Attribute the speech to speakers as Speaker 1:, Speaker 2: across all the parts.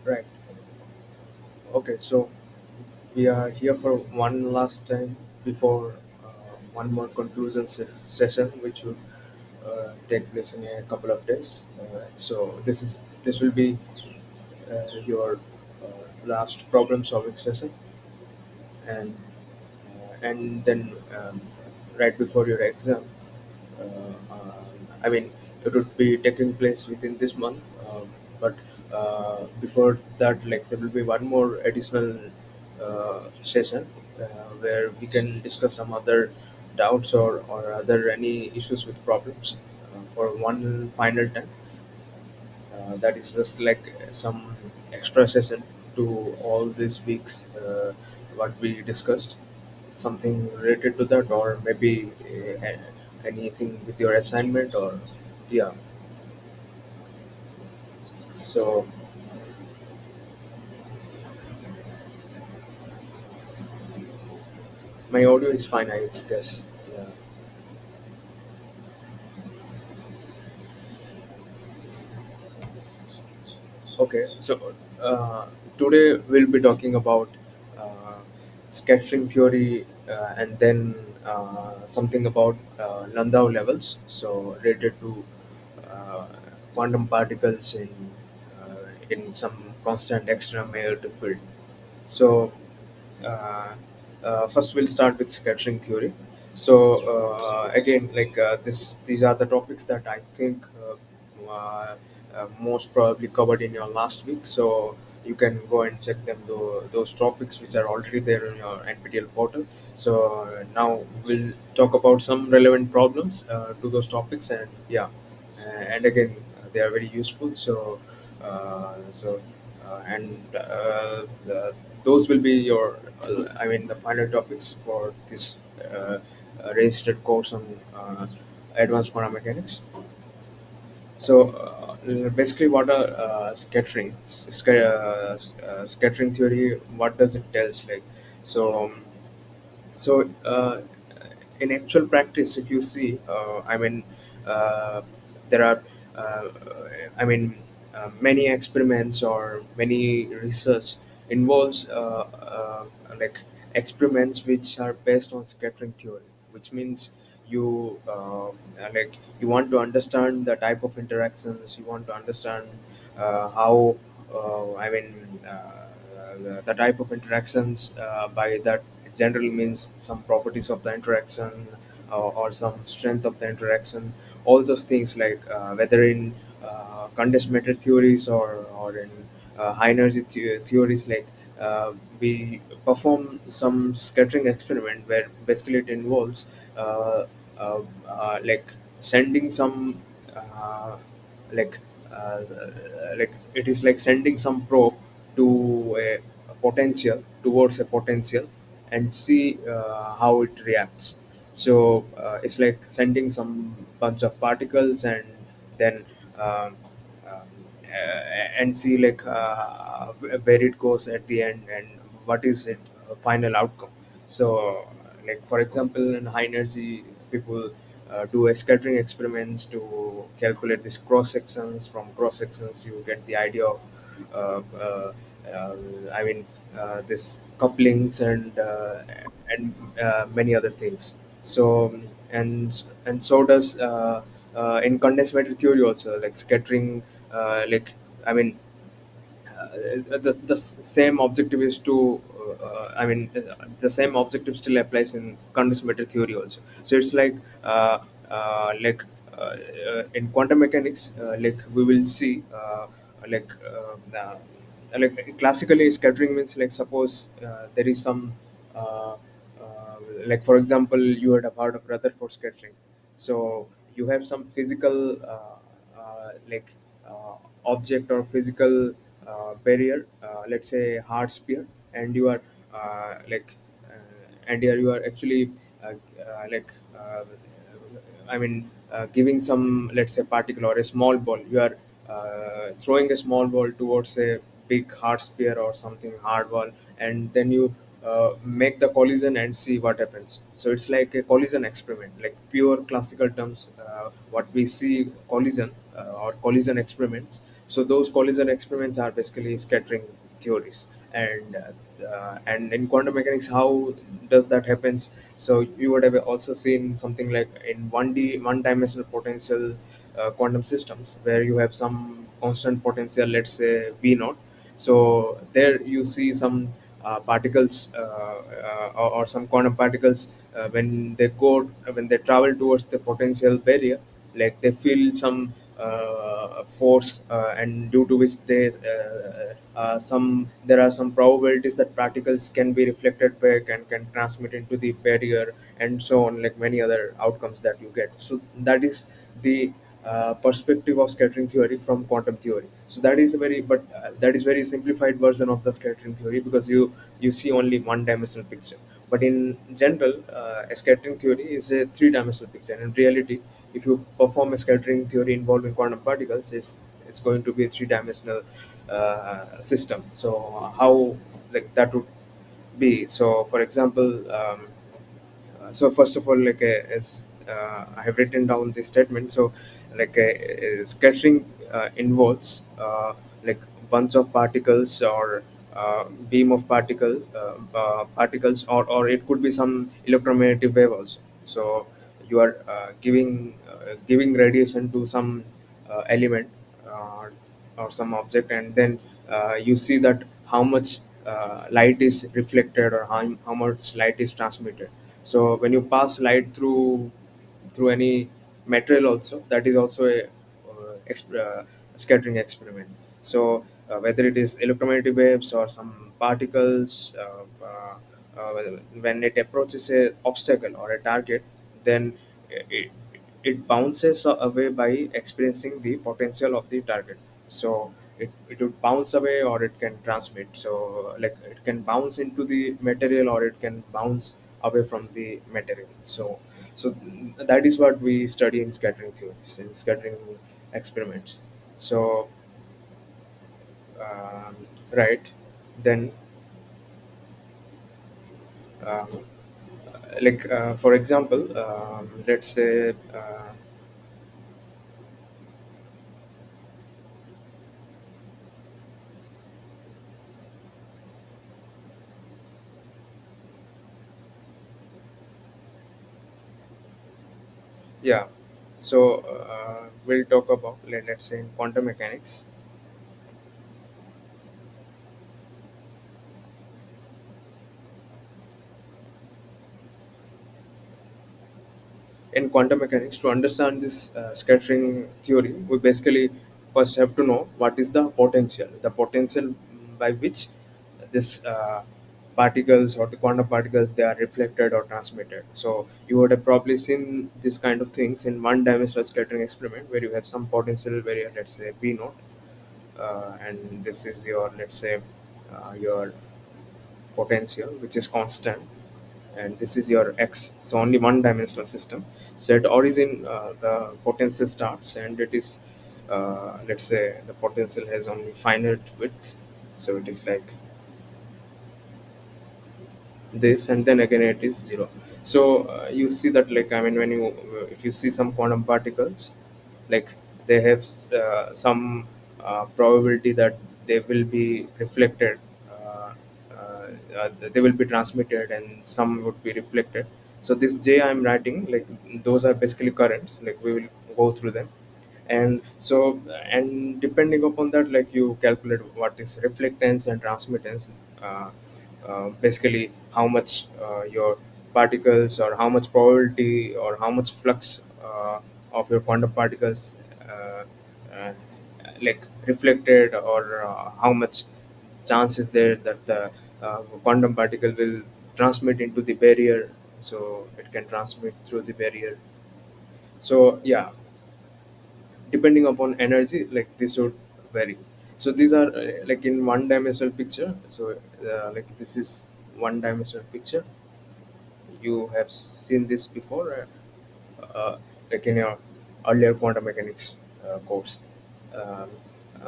Speaker 1: Right. Okay. So we are here for one last time before one more conclusion session, which will take place in a couple of days. So this will be your last problem solving session, and then right before your exam. I mean, it would be taking place within this month, but before that, like there will be one more additional session where we can discuss some other doubts or other any issues with problems for one final time. That is just like some extra session to all these weeks what we discussed, something related to that, or maybe anything with your assignment, or yeah. So my audio is fine, I guess. Yeah. Okay, so today we'll be talking about uh, scattering theory, and then something about Landau levels, so related to uh, quantum particles in some constant extra-majority field. So first we'll start with scattering theory. So again, like these are the topics that I think most probably covered in your last week. So you can go and check them, those topics which are already there in your NPTEL portal. So now we'll talk about some relevant problems to those topics, and yeah, and again, they are very useful. So and those will be your I mean the final topics for this registered course on advanced quantum mechanics. So basically, what are scattering theory? What does it tells like? So so in actual practice, if you see, I mean, uh, there are, uh, I mean, many experiments or many research involves like experiments which are based on scattering theory, which means like you want to understand the type of interactions, you want to understand how I mean. The type of interactions by that generally means some properties of the interaction, or some strength of the interaction, all those things, like whether in condensed matter theories or in high energy theories, like we perform some scattering experiment where basically it involves uh, like sending some uh, like like it is like sending some probe to a potential, towards a potential, and see how it reacts. So it's like sending some bunch of particles, and then um, um, and see like where it goes at the end, and what is it final outcome. So like for example, in high energy, people do a scattering experiments to calculate these cross sections. From cross sections you get the idea of uh, uh, uh, I mean this couplings and many other things. So and so does in condensed matter theory also, like scattering, like I mean the same objective is to the same objective still applies in condensed matter theory also. So it's uh, like in quantum mechanics, like we will see like classically scattering means, like suppose there is some uh, like for example, you heard about of Rutherford scattering. So you have some physical like object or physical barrier, let's say hard sphere, and you are like and here you are actually like giving some, let's say, particle or a small ball. You are throwing a small ball towards a big hard sphere or something hard ball, and then you make the collision and see what happens. So it's like a collision experiment, like pure classical terms, what we see collision or collision experiments. So those collision experiments are basically scattering theories. And in quantum mechanics, how does that happens? So you would have also seen something like in 1D, one dimensional potential quantum systems, where you have some constant potential, let's say V naught. So there you see some particles, or some quantum particles, when they travel towards the potential barrier, like they feel some force, and due to which they some there are some probabilities that particles can be reflected back and can transmit into the barrier, and so on, like many other outcomes that you get. So that is the perspective of scattering theory from quantum theory. So that is a very but that is very simplified version of the scattering theory, because you see only one dimensional picture. But in general, a scattering theory is a three-dimensional picture. In reality, if you perform a scattering theory involving quantum particles, it's going to be a three-dimensional system. So how, like, that would be? So for example, so first of all, like, as I have written down the statement. So like, scattering involves, like, bunch of particles, or beam of particles, or it could be some electromagnetic wave also. So you are giving radiation to some element, uh, or some object, and then you see that how much light is reflected, or how much light is transmitted. So when you pass light through any material also, that is also a scattering experiment. So whether it is electromagnetic waves or some particles, when it approaches a obstacle or a target, then it, it bounces away by experiencing the potential of the target. So it would bounce away, or it can transmit. So like, it can bounce into the material, or it can bounce away from the material. So that is what we study in scattering theories, in scattering experiments. So um, right, then, um, like, for example, let's say, yeah. So we'll talk about, let's say, in quantum mechanics. In quantum mechanics, to understand this scattering theory, we basically first have to know what is the potential by which this particles, or the quantum particles, they are reflected or transmitted. So you would have probably seen this kind of things in one dimensional scattering experiment, where you have some potential barrier, let's say V naught, and this is your, let's say, your potential, which is constant, and this is your x. So only one dimensional system. So at origin, the potential starts, and it is, let's say, the potential has only finite width. So it is like this, and then again it is zero. So you see that, like, I mean, when you if you see some quantum particles, like, they have some probability that they will be reflected, they will be transmitted, and some would be reflected. So this j I'm writing, like, those are basically currents, like we will go through them. And so, and depending upon that, like, you calculate what is reflectance and transmittance. Basically, how much your particles, or how much probability, or how much flux of your quantum particles, uh, like, reflected, or how much chance is there that the quantum particle will transmit into the barrier, so it can transmit through the barrier. So yeah, depending upon energy, like, this would vary. So these are, like, in one dimensional picture. So like, this is one dimensional picture. You have seen this before, like, in your earlier quantum mechanics course. um,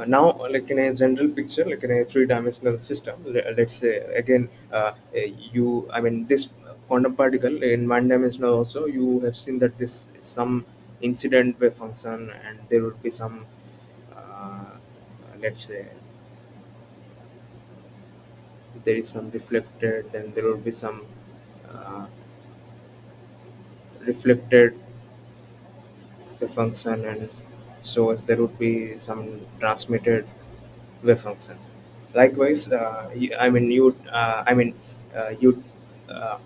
Speaker 1: Now, like, in a general picture, like in a three-dimensional system, let's say again, you I mean, this quantum particle in one dimensional also, you have seen that this is some incident wave function, and there would be some uh, let's say there is some reflected, then there will be some uh, reflected wave function, and so as there would be some transmitted wave function. Likewise, you uh, uh,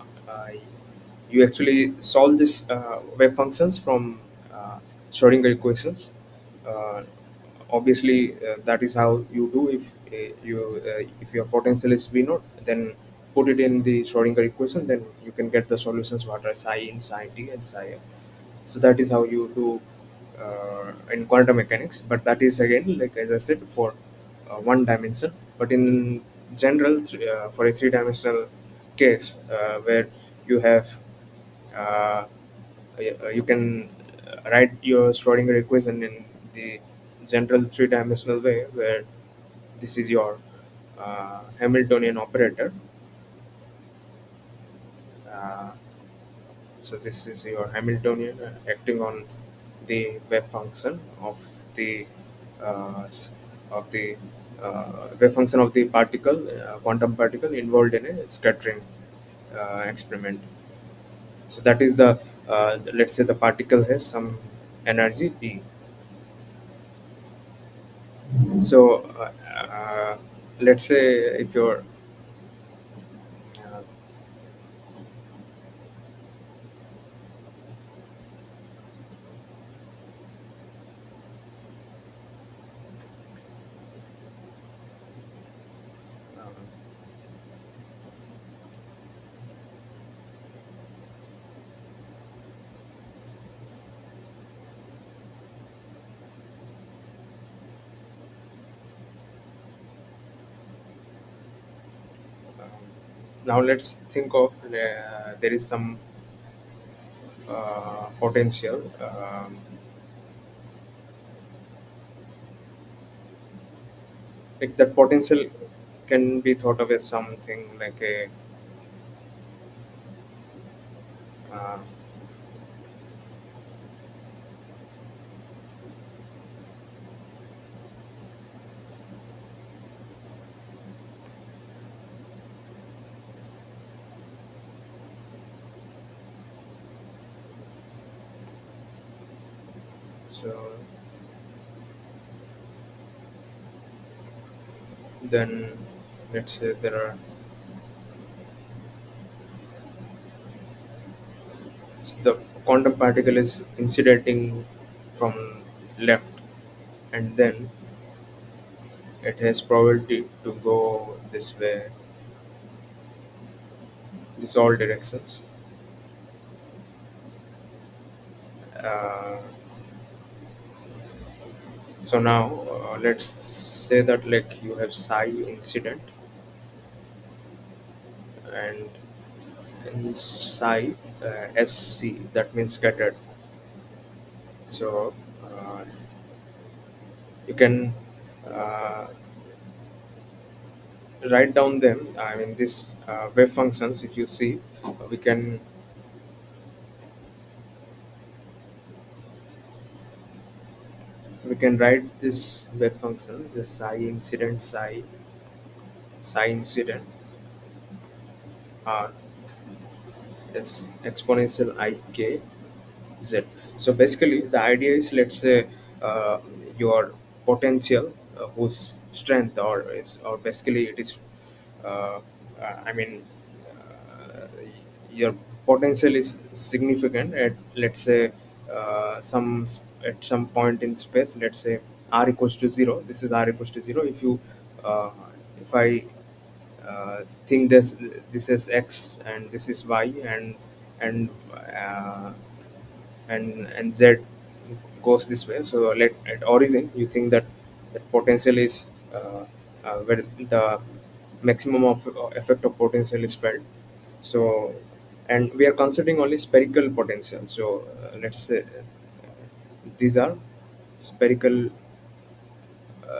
Speaker 1: you actually solve this wave functions from Schrodinger equations. Uh, Obviously, that is how you do. If your potential is V naught, then put it in the Schrodinger equation. Then you can get the solutions what are psi in, psi t, and psi f. So that is how you do in quantum mechanics. But that is again, like as I said, for one dimension. But in general, for a three-dimensional case where you have you can write your Schrodinger equation in the general three-dimensional way, where this is your Hamiltonian operator. Uh, so this is your Hamiltonian acting on the wave function of the of the wave function of the particle, quantum particle involved in a scattering experiment. So that is the let's say the particle has some energy p. So let's say if you're uh, now let's think of there is some potential. Like that potential can be thought of as something like a uh, so then let's say there are the quantum particle is incidenting from left, and then it has probability to go this way, this all directions. uh, so now let's say that like you have psi incident and in psi sc, that means scattered. So you can uh, write down them. I mean, this wave functions. If you see, we can write this wave function, this psi incident r is exponential I k z. So basically, the idea is, let's say your potential, whose strength or basically it is, uh, I mean, your potential is significant at, let's say, at some point in space. Let's say r equals to zero. This is r equals to zero. Uh, if I think this is x and this is y, and uh, and z goes this way. So let at origin you think that that potential is where the maximum of effect of potential is felt. So, and we are considering only spherical potential. So let's say these are spherical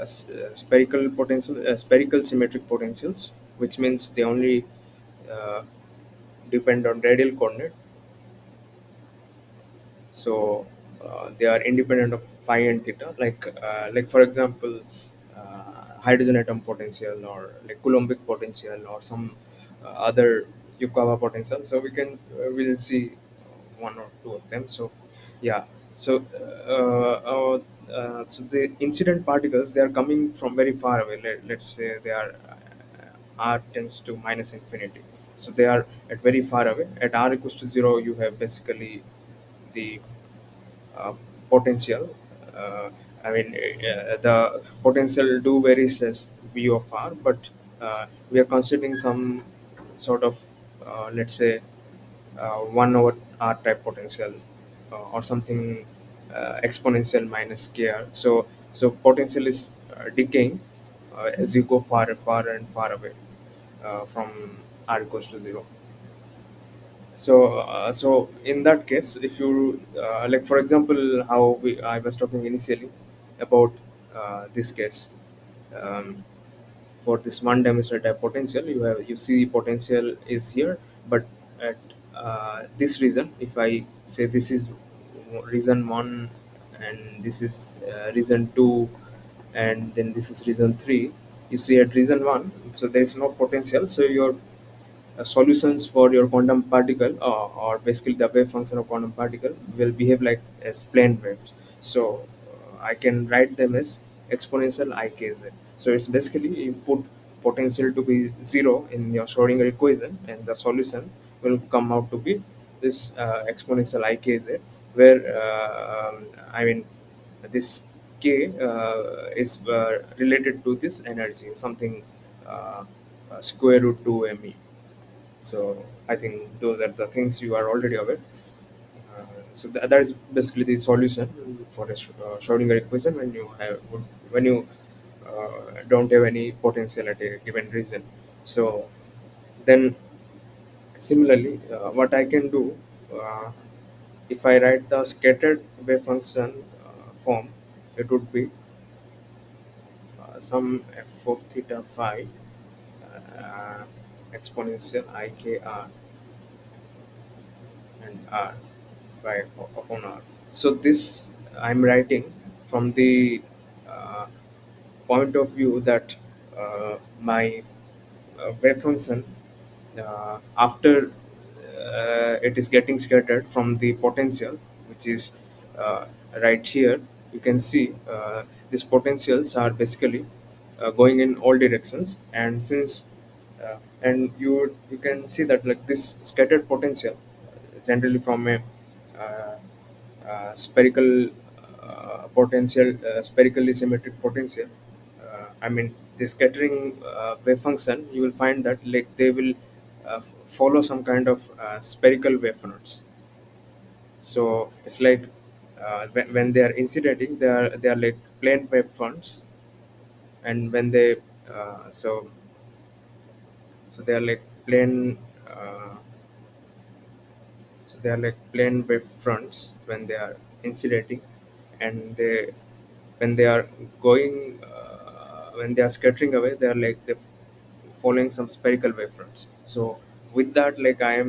Speaker 1: spherical potential, spherical symmetric potentials, which means they only uh, depend on radial coordinate. So they are independent of phi and theta. Like for example, hydrogen atom potential, or like Coulombic potential, or some other Yukawa potential. So we'll see one or two of them. So yeah, so so the incident particles, they are coming from very far away. Let's say they are r tends to minus infinity. So they are at very far away. At r equals to 0, you have basically the uh, potential. Uh, the potential do varies as v of r, but we are considering some sort of, let's say, 1 over r type potential, or something exponential minus kr. So potential is decaying as you go far and far and far away from r equals to 0. So in that case, if you like, for example, how I was talking initially about this case, um, for this one dimensional type potential, you see the potential is here, but at this region, if I say this is region one, and this is region two, and then this is region three, you see at region one, so there is no potential. So your solutions for your quantum particle, or basically the wave function of quantum particle, will behave like as plane waves. So I can write them as exponential ikz. So it's basically you put potential to be zero in your Schrodinger equation, and the solution will come out to be this exponential ikz, where I mean this k is related to this energy, something uh, square root 2 me. So I think those are the things you are already aware. That is basically the solution for a Schrodinger equation when you don't have any potential at a given region. So then similarly, what I can do, uh, if I write the scattered wave function form, it would be some f of theta phi uh, exponential ikr and r by upon r. So this I'm writing from the uh, point of view that my wave function, after it is getting scattered from the potential, which is uh, right here, you can see these potentials are basically going in all directions. And since and you can see that, like, this scattered potential generally from a uh, spherical potential, spherically symmetric potential. I mean, the scattering wave function, you will find that, like, they will follow some kind of spherical wave fronts. So it's like when they are incidenting, they are like plane wave fronts, and when they uh, so they are like plane. So they are like plane wave fronts when they are incidentating, and when they are going, when they are scattering away, they are like they following some spherical wave fronts. So with that, like, I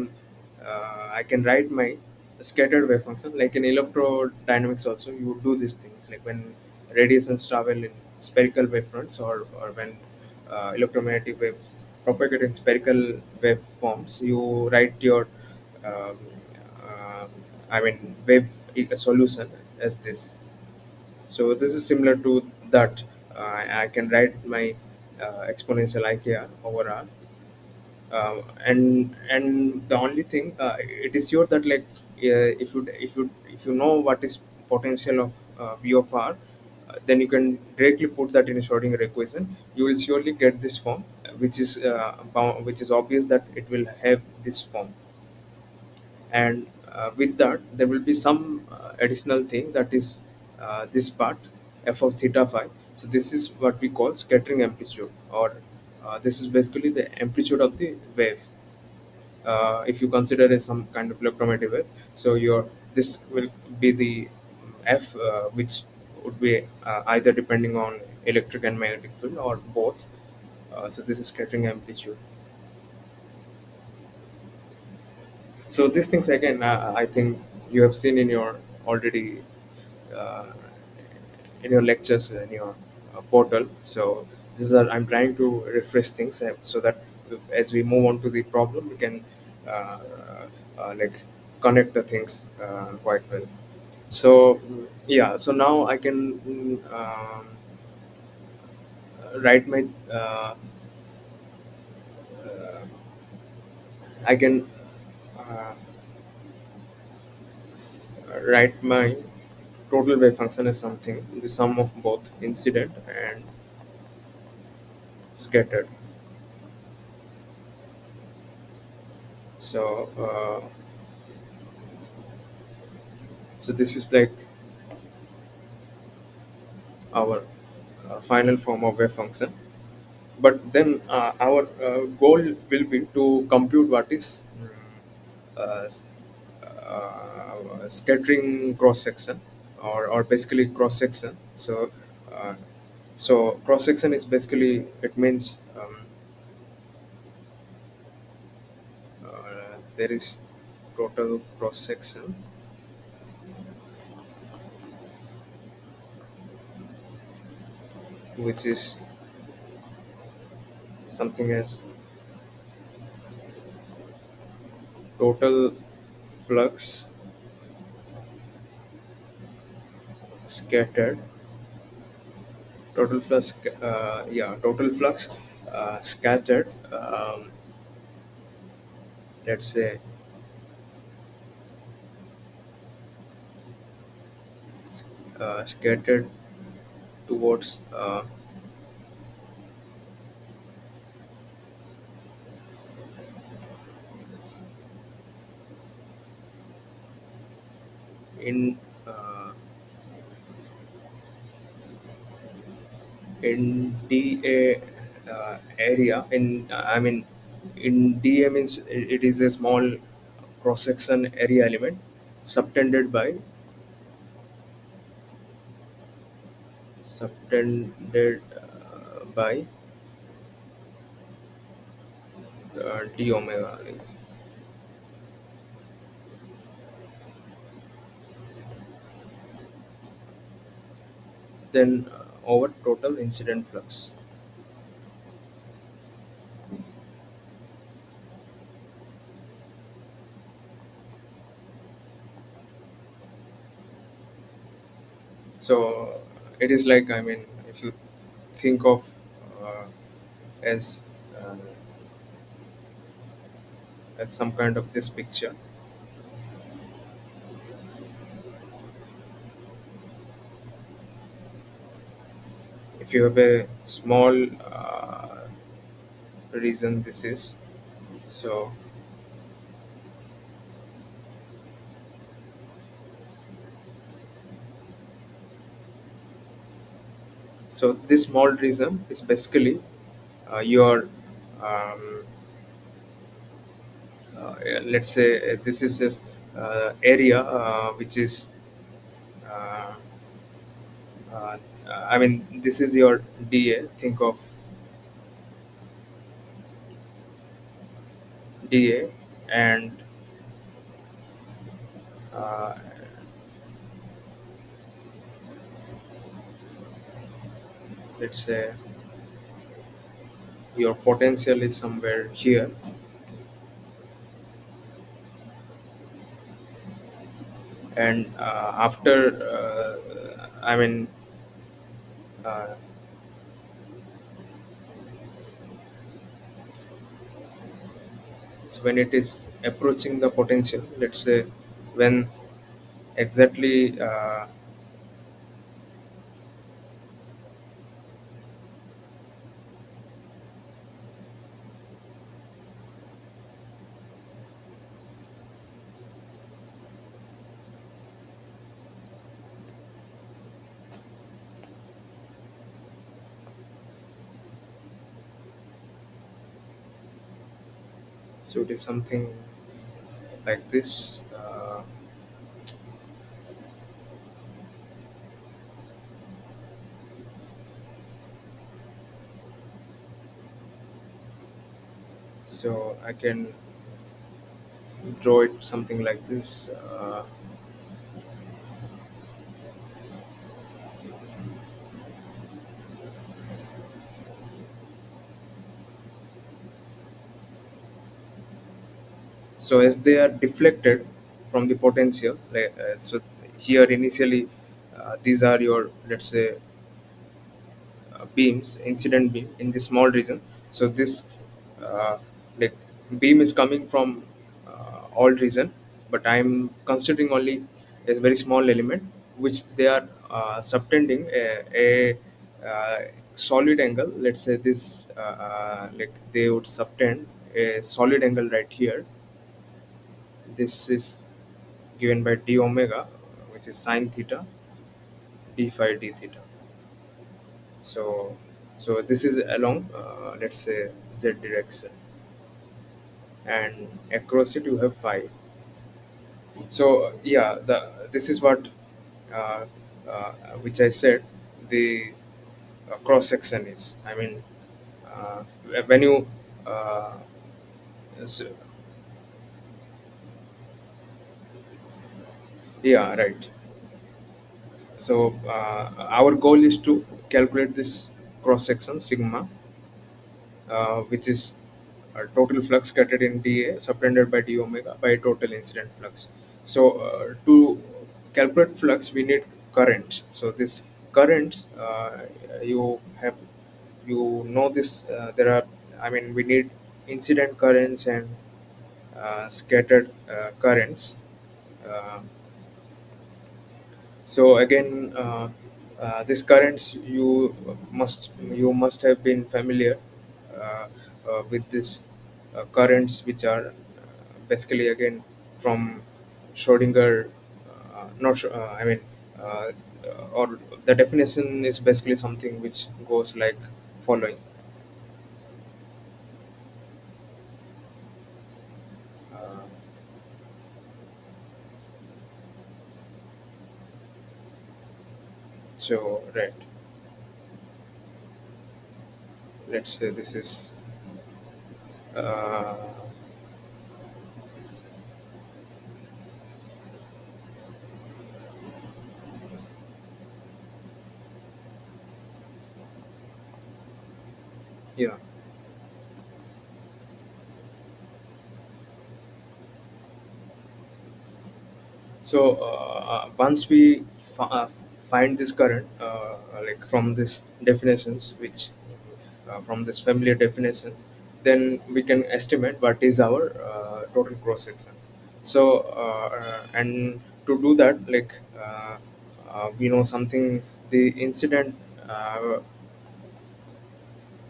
Speaker 1: can write my scattered wave function. Like in electrodynamics also, you would do these things, like when radiations travel in spherical wave fronts, or when electromagnetic waves propagate in spherical wave forms, you write your um, uh, wave solution as this. So this is similar to that. I can write my exponential ikr over r, and the only thing, it is sure that, like, if you know what is potential of v of r, then you can directly put that in a Schrodinger equation. You will surely get this form, which is obvious that it will have this form. And with that, there will be some additional thing, that is this part, f of theta phi. So this is what we call scattering amplitude, or this is basically the amplitude of the wave, if you consider as some kind of electromagnetic wave. So your this will be the f, which would be either depending on electric and magnetic field, or both. So this is scattering amplitude. So these things, again, I think you have seen in your already, uh, in your lectures, in your portal. So this is I'm trying to refresh things so that as we move on to the problem, we can uh, like connect the things quite well. So yeah, so now I can write my I can uh, write my total wave function as something the sum of both incident and scattered. So so this is like our final form of wave function. But then our goal will be to compute what is uh, scattering cross section, or basically cross section. So so cross section is basically, it means there is total cross section, which is something as total flux scattered, total flux scattered, let's say scattered towards in in dA area, in I mean in dA means it is a small cross section area element subtended by d omega, then over total incident flux. So it is like, I mean, if you think of uh, as uh, as some kind of this picture, if you have a small reason, this is so so this small reason is basically your um, let's say this is this area which is uh, uh, I mean, this is your dA. Think of dA, and uh, let's say your potential is somewhere here, and after I mean uh, so when it is approaching the potential, let's say when exactly so it is something like this. So I can draw it something like this. So as they are deflected from the potential, so here initially, these are your, let's say, beams, incident beam in the small region. So this uh, like beam is coming from all region, but I'm considering only a very small element which they are subtending a solid angle. Let's say this, like they would subtend a solid angle right here. This is given by d omega, which is sine theta, d phi d theta. So, so this is along, let's say, z direction, and across it you have phi. So yeah, the this is what, uh, uh, which I said, the cross section is. I mean, uh, when you uh, s yeah, right. So our goal is to calculate this cross section sigma, which is total flux scattered in dA subtended by d omega by total incident flux. So to calculate flux, we need currents. So this currents, you have, you know this, there are, I mean, we need incident currents and scattered currents. Uh, so again, these currents, you must have been familiar uh, with this currents, which are basically again from Schrodinger. Not Sch- I mean, uh, or the definition is basically something which goes like following. Uh, so right, let's say this is uh, yeah. So once we find this current, like from this definitions, which from this familiar definition, then we can estimate what is our total cross section. So and to do that, like we know something, the incident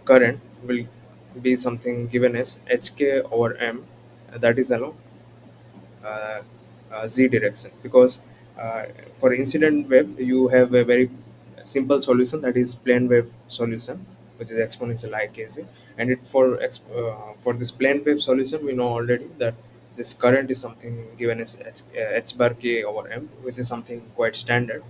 Speaker 1: current will be something given as hk over m, that is along uh, z direction, because uh, for incident wave you have a very simple solution, that is plane wave solution, which is exponential ikz. And for this plane wave solution, we know already that this current is something given as h bar k over m, which is something quite standard.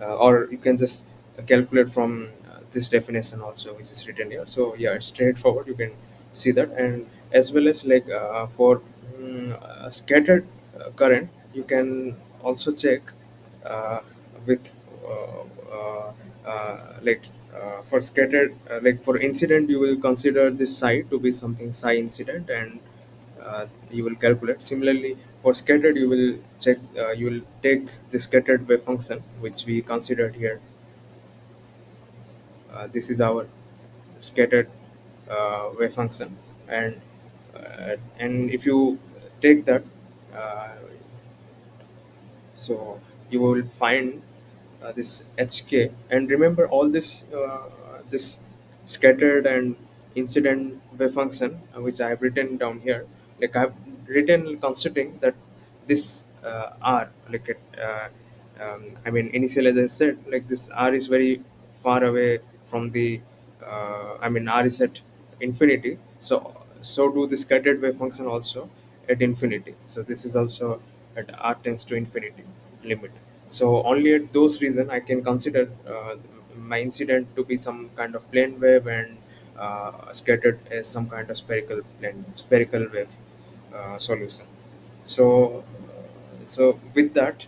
Speaker 1: Or you can just calculate from this definition also, which is written here. So yeah, it's straightforward, you can see that. And as well as like for scattered current, you can also check uh, with like for scattered, like for incident, you will consider this psi to be something psi incident, and you will calculate. Similarly, for scattered, you will check, you will take the scattered wave function which we considered here. This is our scattered wave function, and if you take that, uh, so you will find this hk. And remember all this scattered and incident wave function, which I have written down here. Like I've written considering that this r, like I mean, initial, as I said, like this r is very far away from the, I mean, r is at infinity. So do the scattered wave function also at infinity. So this is also at r tends to infinity limit. So only at those reason I can consider my incident to be some kind of plane wave, and scattered as some kind of spherical wave solution. So so with that,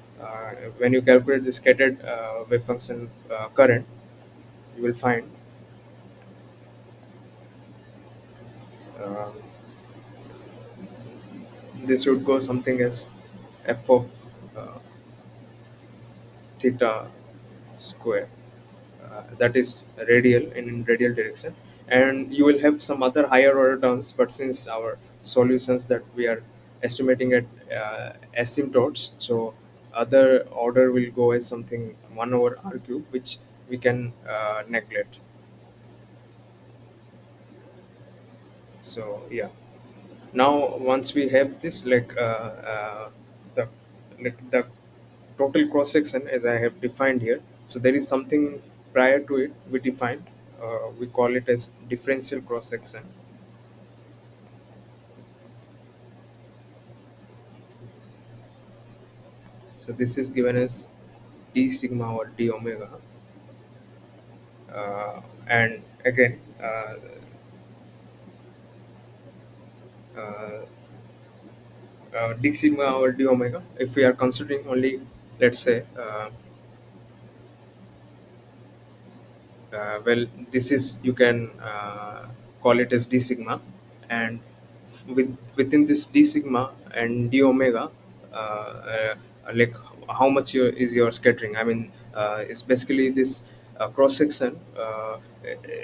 Speaker 1: when you calculate the scattered wave function current, you will find uh, this would go something as f of uh, theta square, that is radial in radial direction, and you will have some other higher order terms, but since our solutions that we are estimating at asymptotes, so other order will go as something 1 over r cube, which we can neglect. So yeah, now once we have this, the the total cross section as I have defined here, so there is something prior to it we defined, we call it as differential cross section. So this is given as d sigma or d omega, and again uh, d sigma or d omega, if we are considering only, let's say, well, this is, you can call it as d sigma, and within this d sigma and d omega, like how much is your scattering, I mean, it's basically this cross section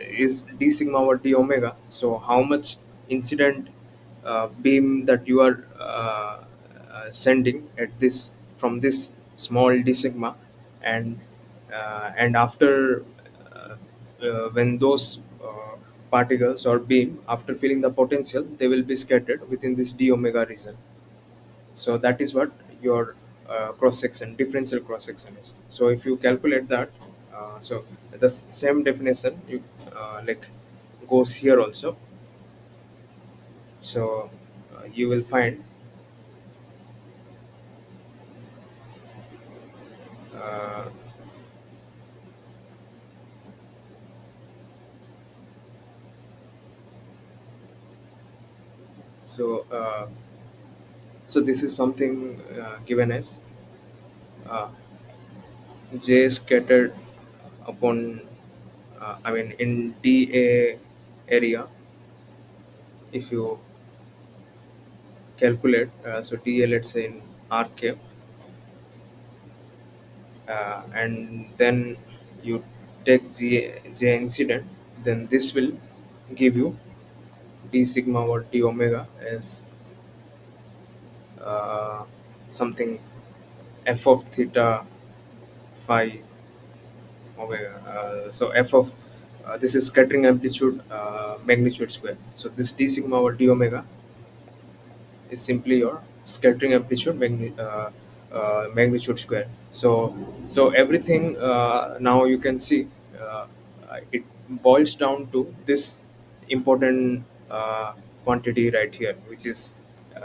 Speaker 1: is d sigma over d omega, so how much incident beam that you are sending at this, from this small d sigma, and after when those particles or beam, after feeling the potential, they will be scattered within this d omega region. So that is what your cross section, differential cross section is. So if you calculate that, so the same definition you like goes here also. So you will find, uh, so this is something given as uh, J scattered upon, I mean, in dA area, if you calculate, so dA, let's say in r cap, and then you take J incident, then this will give you d sigma or d omega as uh, something f of theta phi omega. So f of this is scattering amplitude magnitude square. So this d sigma over d omega is simply your scattering amplitude magnitude square. So everything, now you can see, it boils down to this important quantity right here, which is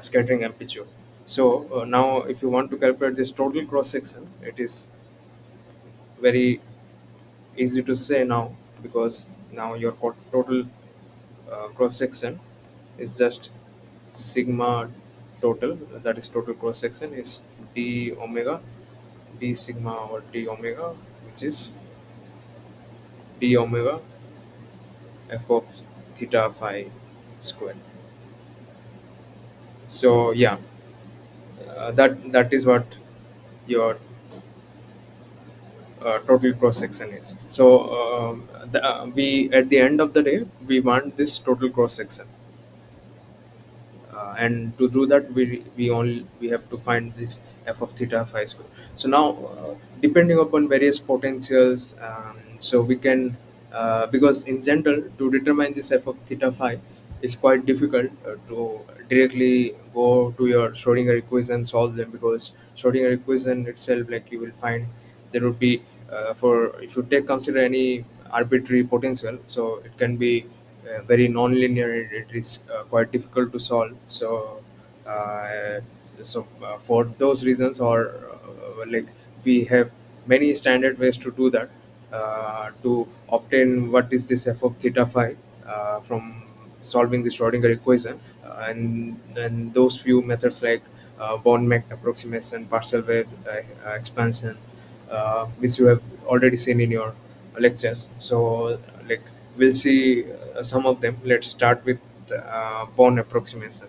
Speaker 1: scattering amplitude. So now if you want to calculate this total cross section, it is very easy to say now, because now your total cross section is just sigma total, that is total cross section, is d omega, d sigma or d omega, which is d omega f of theta phi square. So yeah, that is what your total cross section is. So we, at the end of the day, we want this total cross section, and to do that, we have to find this f of theta phi square. So now, depending upon various potentials, so we can, because in general, to determine this f of theta phi is quite difficult to directly go to your Schrodinger equation, solve them, because Schrodinger equation itself, like, you will find there would be, for, if you take consider any arbitrary potential, so it can be very non-linear. It is quite difficult to solve. So uh, for those reasons, or like, we have many standard ways to do that, to obtain what is this f of theta phi from solving the Schrodinger equation, and those few methods like Born-Mack approximation, partial wave expansion, which you have already seen in your lectures. So, like, we'll see some of them. Let's start with Born approximation.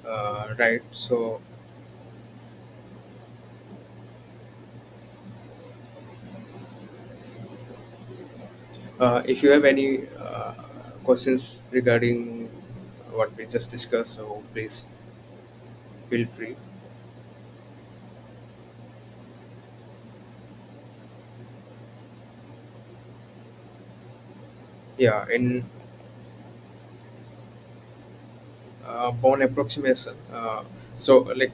Speaker 1: Right. So if you have any questions regarding what we just discussed, so please feel free. Yeah, in bone approximation. So, like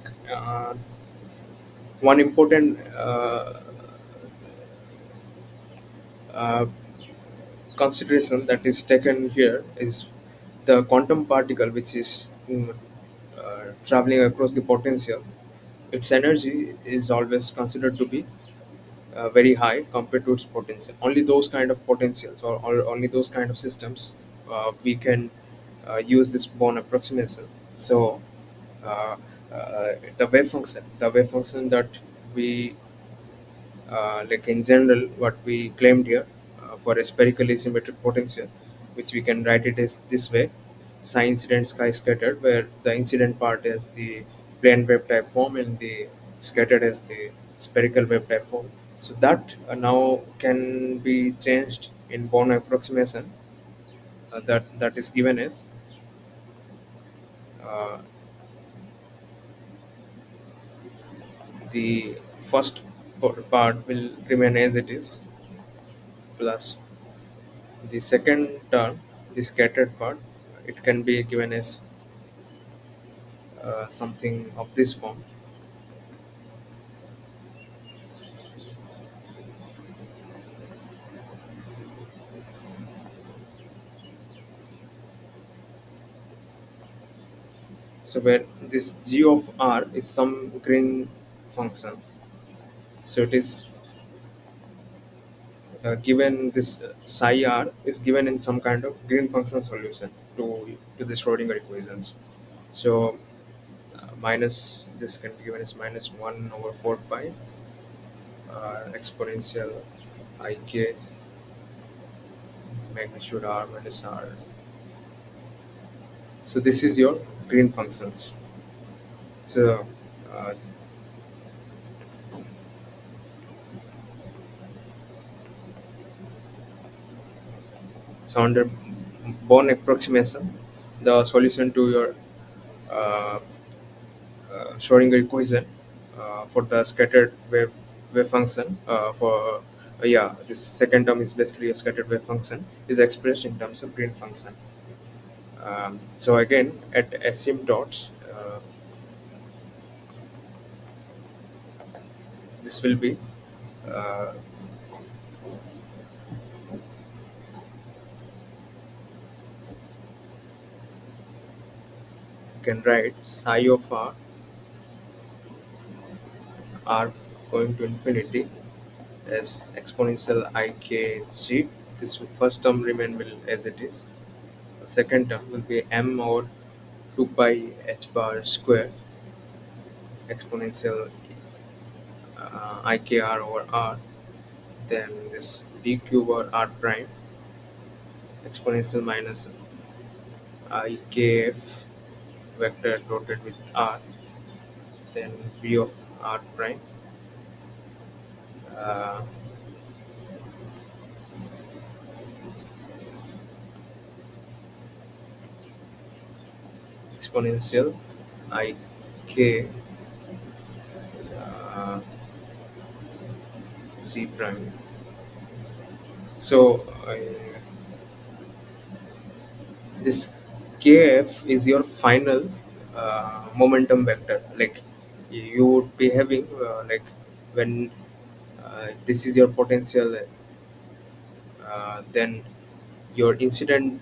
Speaker 1: one important uh, consideration that is taken here is the quantum particle, which is traveling across the potential. Its energy is always considered to be very high compared to its potential. Only those kind of potentials, or only those kind of systems, we can use this Born approximation. So, uh, the wave function that we like in general, what we claimed here for a spherical symmetric potential, which we can write it as this way: psi incident, sky scattered, where the incident part is the plane wave type form and the scattered as the spherical wave type form. So that now can be changed in Born approximation. That is given as uh, the first part will remain as it is, plus the second term, the scattered part, it can be given as something of this form. So where this g of r is some green function. So it is given this psi r is given in some kind of green function solution to the Schrodinger equations. So minus this can be given as minus 1 over 4 pi exponential ik magnitude r minus r. So this is your green functions. So, uh, so under Born approximation, the solution to your uh, Schrodinger equation for the scattered wave function for yeah, this second term is basically a scattered wave function is expressed in terms of green function. So again, at asymptotes, this will be uh, you can write psi of r going to infinity as exponential ikg. This first term remain will as it is. The second term will be m over 2 pi h bar square exponential ikr over r. Then this d cube over r prime exponential minus ikf vector dotted with r. Then v of r prime uh, exponential ik uh, c prime. So this kf is your final momentum vector. Like you would be having like when this is your potential, then your incident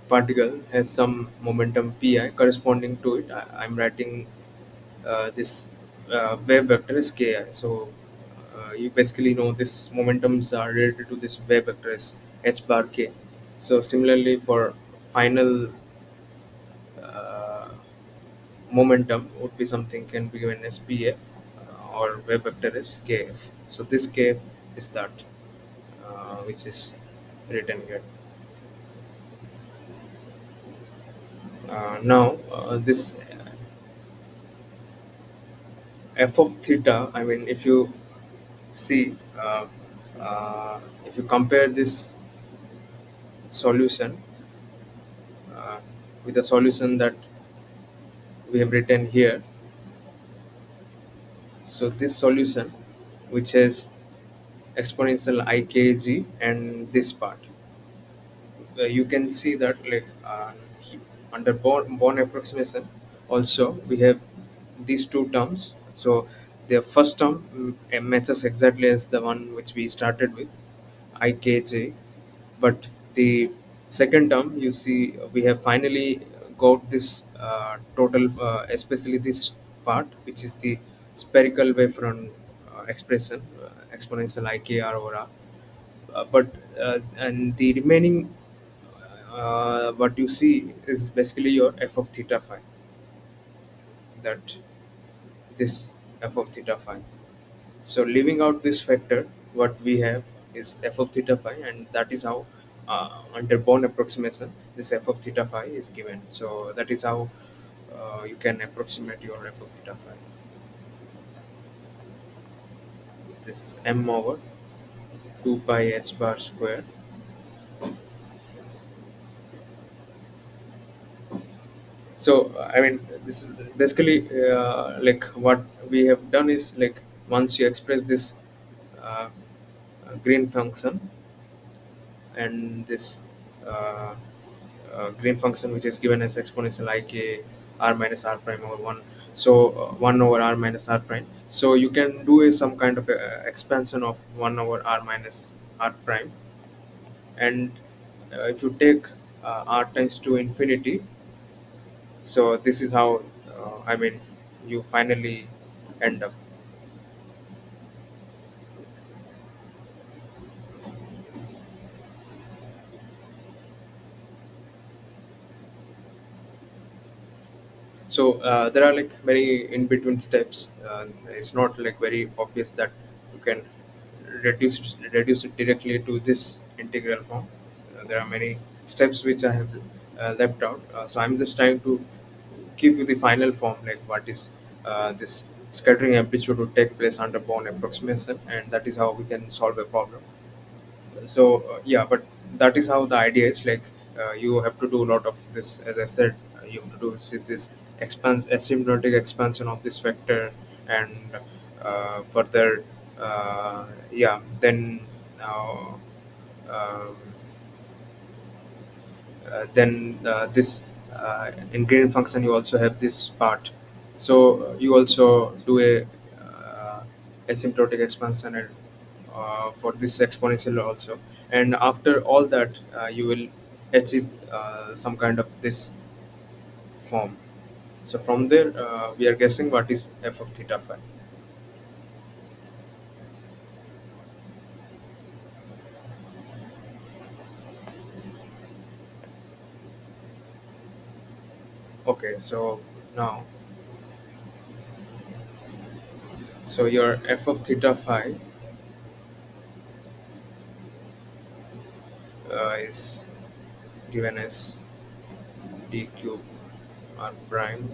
Speaker 1: particle has some momentum pi corresponding to it. I'm writing this wave vector is ki. So you basically know this momentums are related to this wave vector as h bar k. So similarly for final uh, momentum would be something can be given as pf or wave vector is kf. So this kf is that which is written here. Now this f of theta, I mean, if you see, if you compare this solution uh, with the solution that we have written here, so this solution which has exponential ikg and this part, you can see that, like, under Born approximation also we have these two terms. So the first term matches exactly as the one which we started with, ikj, but the second term, you see, we have finally got this total, especially this part which is the spherical wavefront expression, exponential ikr over r. But and the remaining, what you see is basically your f of theta phi, that this f of theta phi. So leaving out this factor, what we have is f of theta phi, and that is how, under Born approximation, this f of theta phi is given. So that is how you can approximate your f of theta phi. This is m over 2 pi h bar square. So I mean, this is basically, like, what we have done is, like, once you express this uh, green function, and this uh, green function which is given as exponential ik r minus r prime over 1, so 1 over r minus r prime, so you can do some kind of expansion of 1 over r minus r prime, and if you take r tends to infinity, so this is how, I mean, you finally end up. So there are, like, many in between steps. It's not, like, very obvious that you can reduce it directly to this integral form. There are many steps which I have left out. So I'm just trying to give you the final form, like what is this scattering amplitude would take place under Born approximation, and that is how we can solve a problem. So yeah, but that is how the idea is, like, you have to do a lot of this, as I said. You have to do this asymptotic expansion of this vector, and further, yeah, then uh, um, this ingredient function, you also have this part. So you also do a asymptotic expansion, and for this exponential also, and after all that, you will achieve some kind of this form. So from there, we are guessing what is f of theta phi. Okay, so now, so your f of theta phi is given as d cube r prime,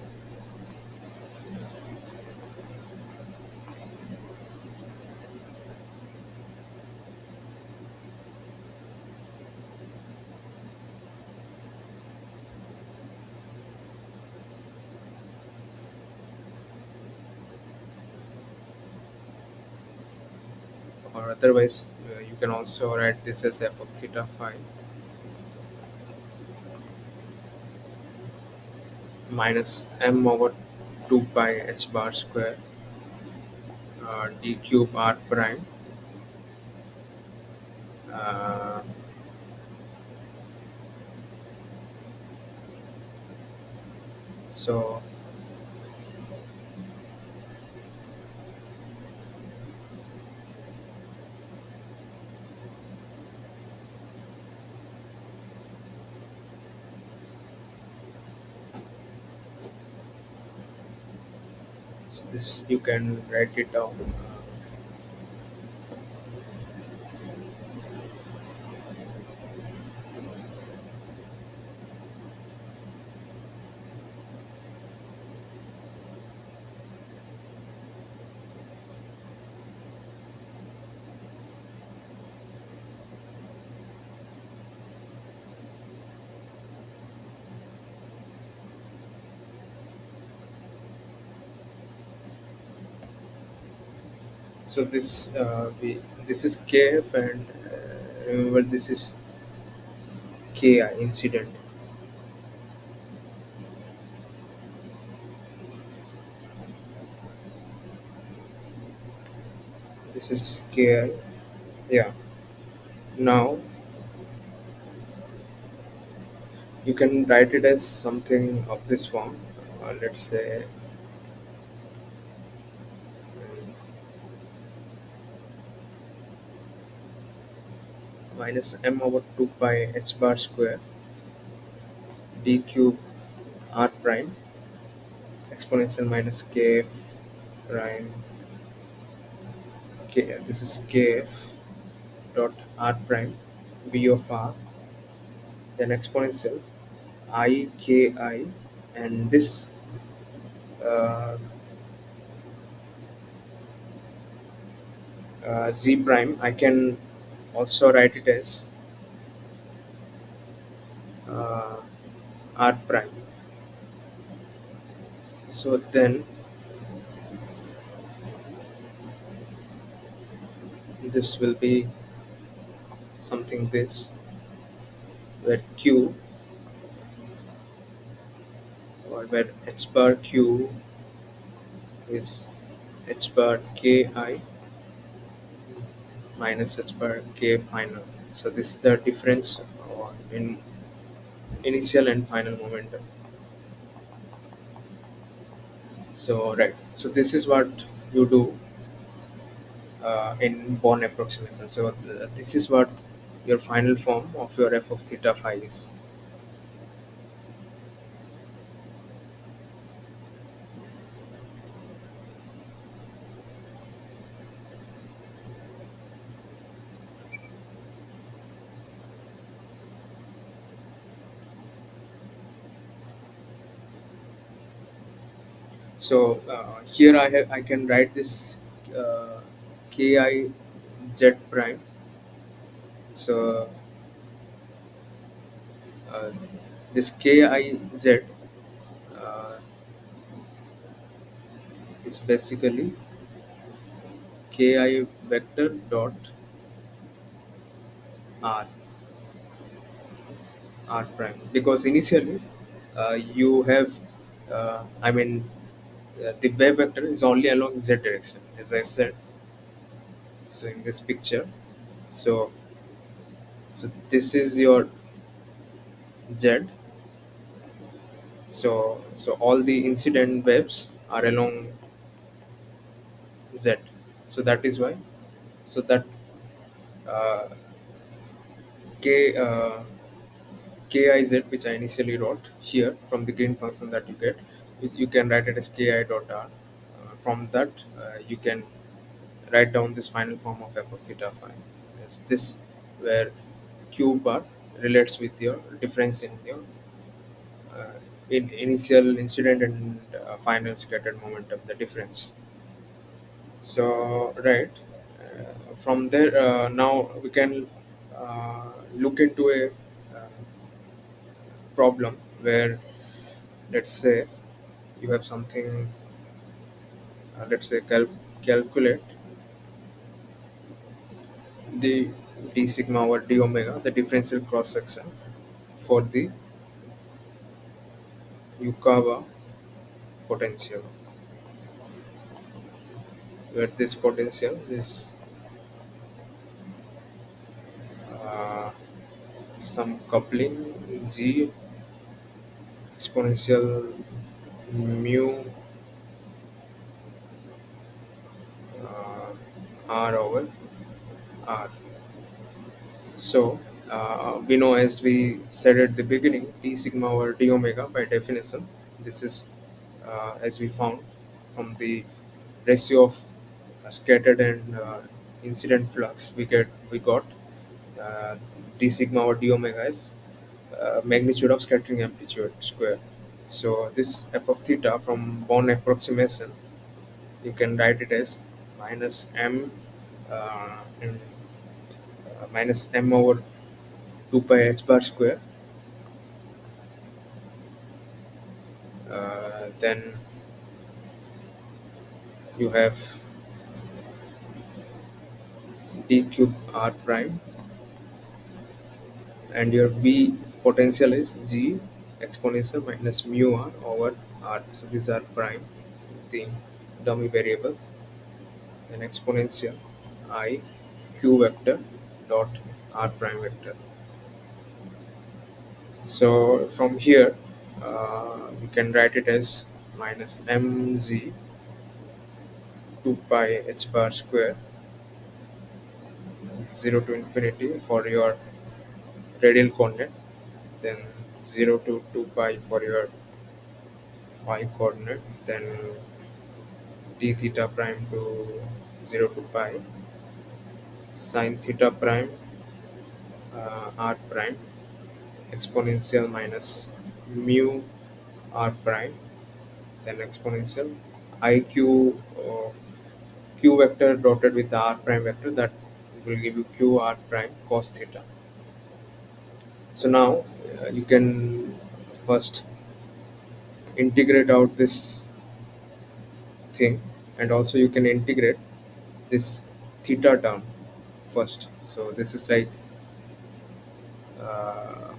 Speaker 1: or otherwise, you can also write this as f of theta phi minus m over 2 pi h bar square, d cube r prime. Uh, so So this you can write it down. So this is kf, and remember this is ki incident. This is ki. Yeah. Now you can write it as something of this form. Let's say minus m over 2 pi h bar square d cube r prime exponential minus kf prime k. This is kf dot r prime b of r, then exponential I k I, and this uh, z prime I can also write it as uh, r prime. So then this will be something this, where q, or where h bar q is h bar ki minus h bar k final. So this is the difference in initial and final momentum. So right, so this is what you do in Born approximation. So this is what your final form of your f of theta phi is. So here I can write this uh, ki z prime. So uh, this ki z uh, is basically ki vector dot r r prime, because initially you have I mean the wave vector is only along z direction, as I said. So in this picture, so this is your z. So all the incident waves are along z. So that is why, so that uh, k kiz, which I initially wrote here from the green function that you get, you can write it as ki dot r. From that, you can write down this final form of f of theta phi as this, where q bar relates with your difference in your in initial incident and final scattered momentum, the difference. So right, from there now we can look into a problem where, let's say, you have something, let's say calculate the d sigma over d omega, the differential cross section for the Yukawa potential, where this potential is uh, some coupling g exponential mu uh, r over r. So we know, as we said at the beginning, d sigma over d omega by definition. This is as we found from the ratio of scattered and incident flux. We got uh, d sigma over d omega is magnitude of scattering amplitude square. So this f of theta from Born approximation, you can write it as minus m and minus m over 2 pi h bar square. Then you have d cube r prime, and your v potential is g exponential minus mu r over r. So these are prime, the dummy variable, and exponential I q vector dot r prime vector. So from here, you can write it as minus mz 2 pi h bar square 0 to infinity for your radial coordinate, then 0 to 2 pi for your phi coordinate, then d theta prime to 0 to pi sine theta prime r prime exponential minus mu r prime, then exponential iq uh, q vector dotted with the r prime vector, that will give you q r prime cos theta. So now you can first integrate out this thing, and also you can integrate this theta term first. So this is like uh,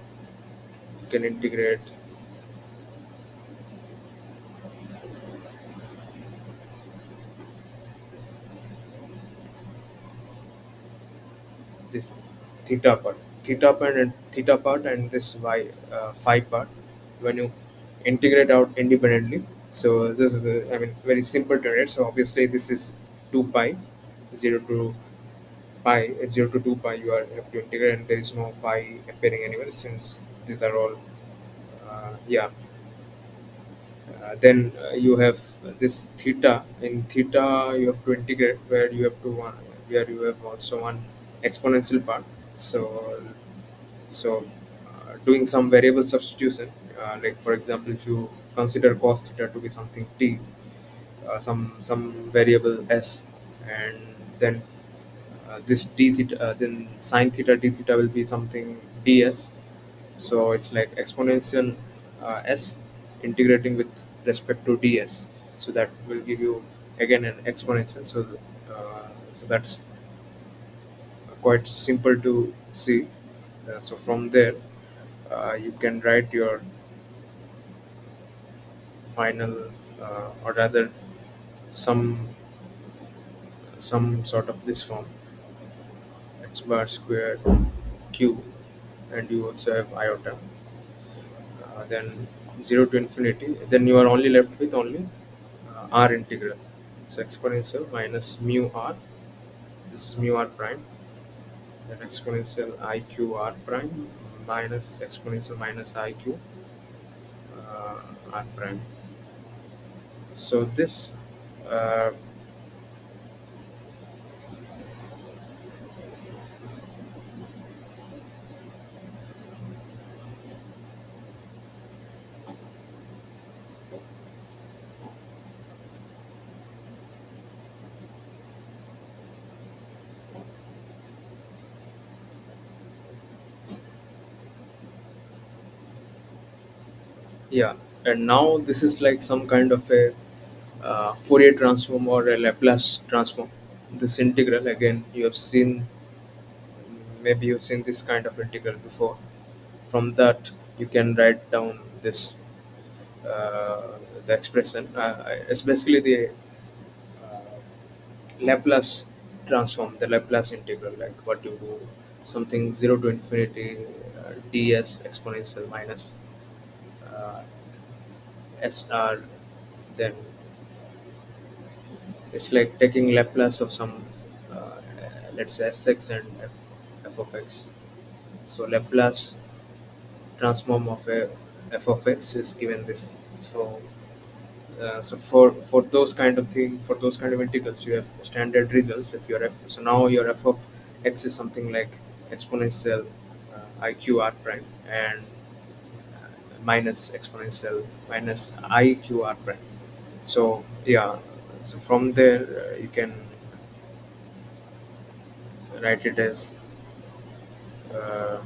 Speaker 1: you can integrate this theta part and this y phi part. When you integrate out independently, so this is I mean very simple to read. So obviously this is 2 pi 0 to pi 0 to 2 pi, you have to integrate, and there is no phi appearing anywhere since these are all yeah. Then you have this theta. In theta, you have to integrate where you have to one, where you have also one exponential part. So doing some variable substitution, like for example, if you consider cos theta to be something t, some variable s, and then this d theta, then sine theta d theta will be something ds. So it's like exponential s integrating with respect to ds. So that will give you again an exponential. So that's quite simple to see. So from there, you can write your final, or rather, some sort of this form h bar square q, and you also have iota, then 0 to infinity, then you are only left with only r integral. So exponential minus mu r, this is mu r prime, then exponential iq r prime minus exponential minus iq r prime. So this uh, yeah, and now this is like some kind of a Fourier transform or a Laplace transform. This integral, again, you have seen, maybe you've seen this kind of integral before. From that, you can write down this the expression. It's basically the uh, Laplace transform, the Laplace integral, like what you do, something 0 to infinity ds exponential minus uh, sr, then it's like taking Laplace of some, uh, let's say sx and f of x. So Laplace transform of a f of x is given this. So for those kind of thing, for those kind of integrals, you have standard results. If your f, so now your f of x is something like exponential iq r prime, and minus exponential minus iq r prime. So yeah, so from there you can write it as uh,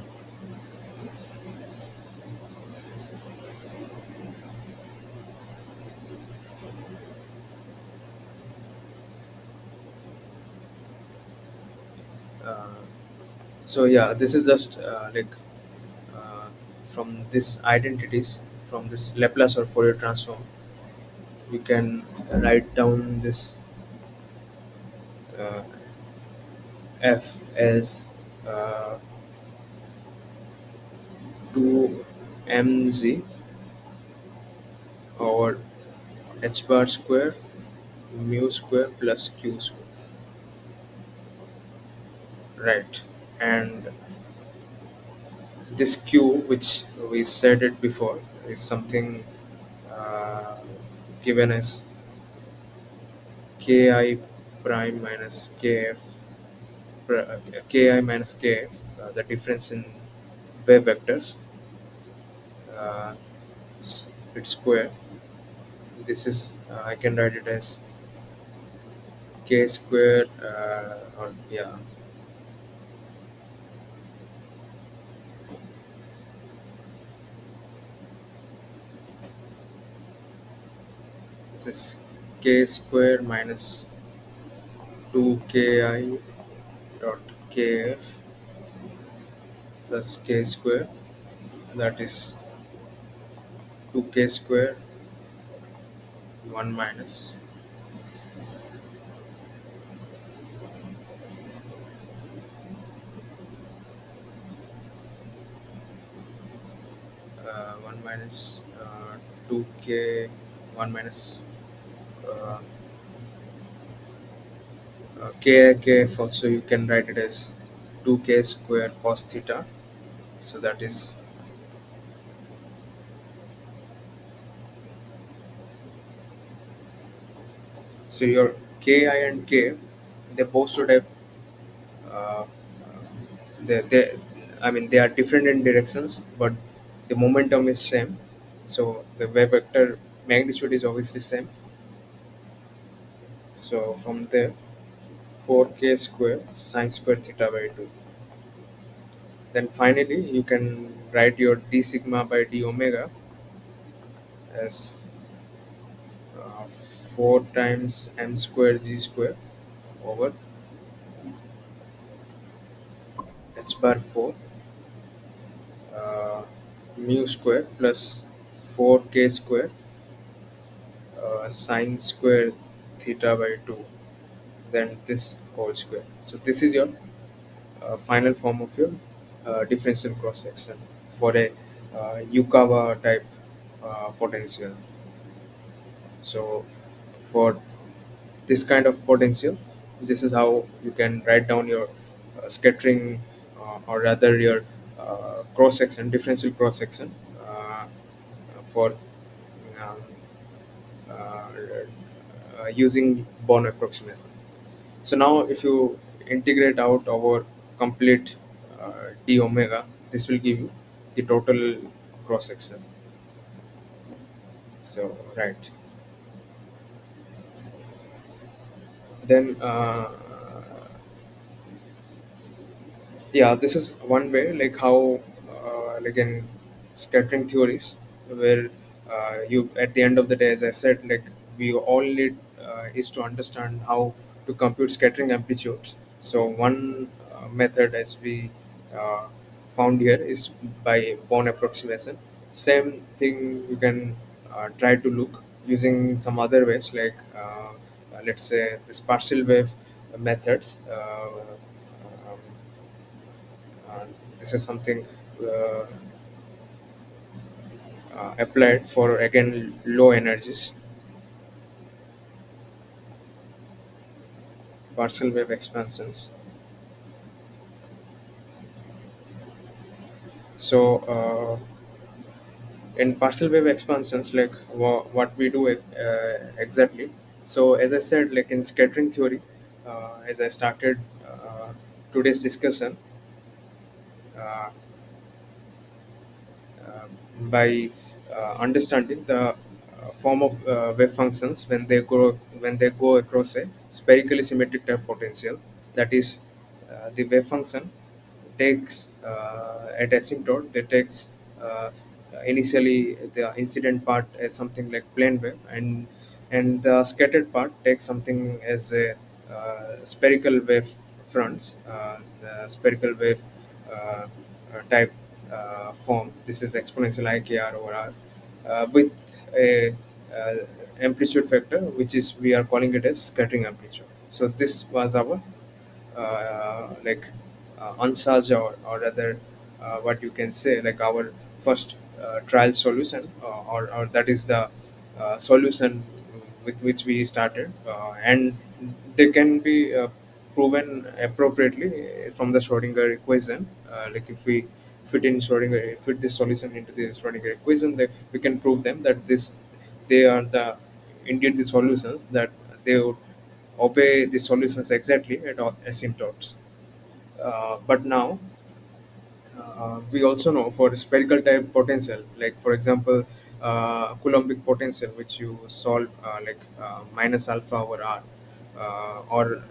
Speaker 1: So yeah, this is just uh, from this identities, from this Laplace or Fourier transform, we can write down this uh, f as uh, 2mz over h bar square mu square plus q square, right? And this q, which we said it before, is something uh, given as ki prime minus kf, ki minus kf, the difference in wave vectors, uh, its square. This is I can write it as k square, or yeah, this is k square minus 2ki dot kf plus k square, that is 2k square 1 minus 1 minus 2k 1 minus uh, kf, also you can write it as 2k square cos theta. So that is, so your ki and k, they both should have uh, they I mean they are different in directions, but the momentum is same. So the wave vector magnitude is obviously same. So from there, 4k square sine square theta by 2. Then finally you can write your d sigma by d omega as 4 times m square g square over h bar 4 uh, mu square plus 4k square sine square theta by 2, then this whole square. So this is your final form of your differential cross section for a Yukawa type potential. So for this kind of potential, this is how you can write down your scattering, or rather your cross section, differential cross section, for um, uh, using Born approximation. So now if you integrate out our complete d omega, this will give you the total cross section. So right, then yeah, this is one way, like how like in scattering theories, where you at the end of the day, as I said, like we all need is to understand how to compute scattering amplitudes. So one method, as we uh, found here, is by Born approximation. Same thing you can try to look using some other ways, like let's say this partial wave methods. Um, and this is something uh, applied for, again, low energies, partial wave expansions. So in partial wave expansions, like what we do exactly. So as I said, like in scattering theory, as I started today's discussion, uh, uh, by understanding the form of wave functions when they go across a spherically symmetric type potential. That is, the wave function takes at asymptote, they takes initially the incident part as something like plane wave, and the scattered part takes something as a spherical wave fronts, the spherical wave uh, type form. This is exponential ikr over r with a amplitude factor, which is we are calling it as scattering amplitude. So this was our like uncharged, or rather what you can say, like our first trial solution, or that is the solution with which we started, and they can be proven appropriately from the Schrodinger equation. Like if we fit this solution into the Schrodinger equation, that we can prove them that this they are the indeed the solutions, that they would obey the solutions exactly at all asymptotes. But now we also know for spherical type potential, like for example, Coulombic potential, which you solve minus alpha over r, or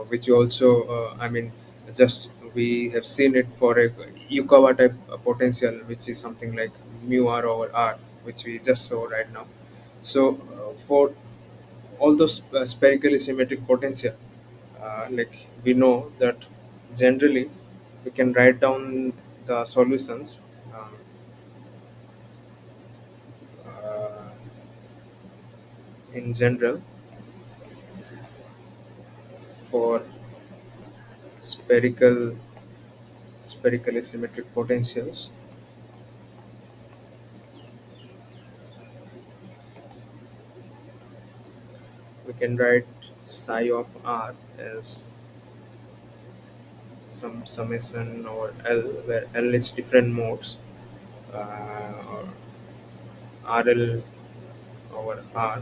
Speaker 1: which you also, just we have seen it for a Yukawa type potential, which is something like mu r over r, which we just saw right now. So for all those spherically symmetric potential, like we know that generally we can write down the solutions um, uh, in general for spherical spherically symmetric potentials. We can write psi of r as some summation over L, where L is different modes, or RL over R,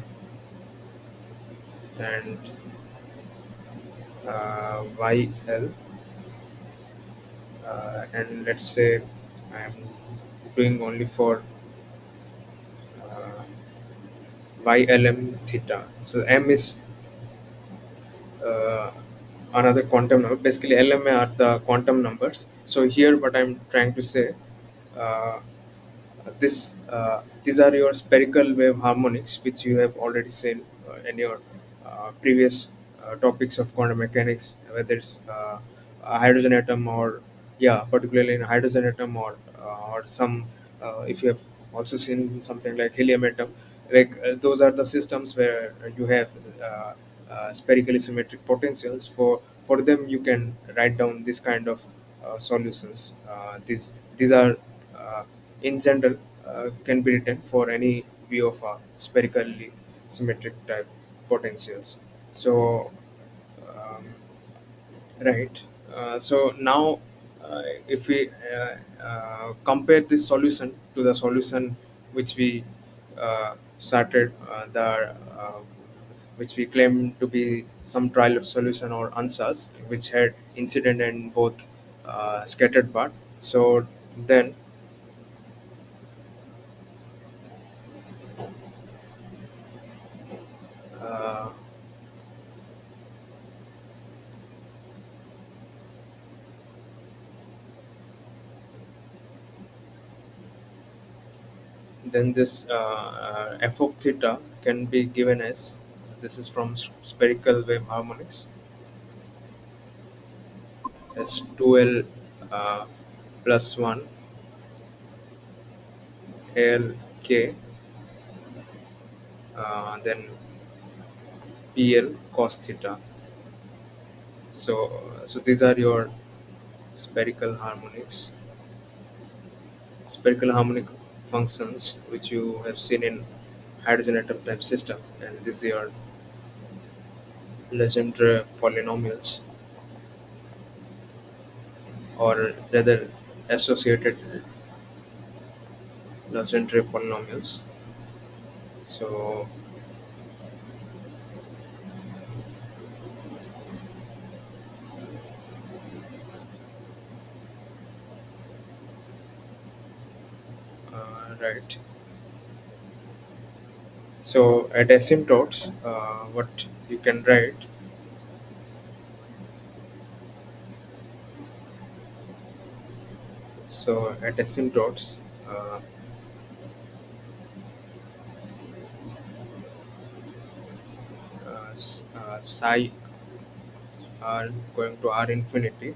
Speaker 1: and YL, and let's say I'm doing only for uh, YLM theta. So M is uh, another quantum number. Basically, LMA are the quantum numbers. So here, what I'm trying to say, uh, these are your spherical wave harmonics, which you have already seen in your previous topics of quantum mechanics, whether it's a hydrogen atom, or yeah, particularly in a hydrogen atom, or some if you have also seen something like helium atom. Like those are the systems where you have spherically symmetric potentials. For them, you can write down this kind of solutions. These are in general can be written for any view of spherically symmetric type potentials. So um, right. So now, if we compare this solution to the solution which we started, which we claim to be some trial of solution or answers, which had incident and both scattered part. So then, uh, then this f of theta can be given as, this is from spherical wave harmonics, as 2L plus 1 Lk, then PL cos theta. So these are your spherical harmonics, spherical harmonic functions, which you have seen in hydrogen atom type system, and these are Legendre polynomials, or rather associated Legendre polynomials. So right. So at asymptotes, what you can write, so at asymptotes, uh, psi r going to r infinity,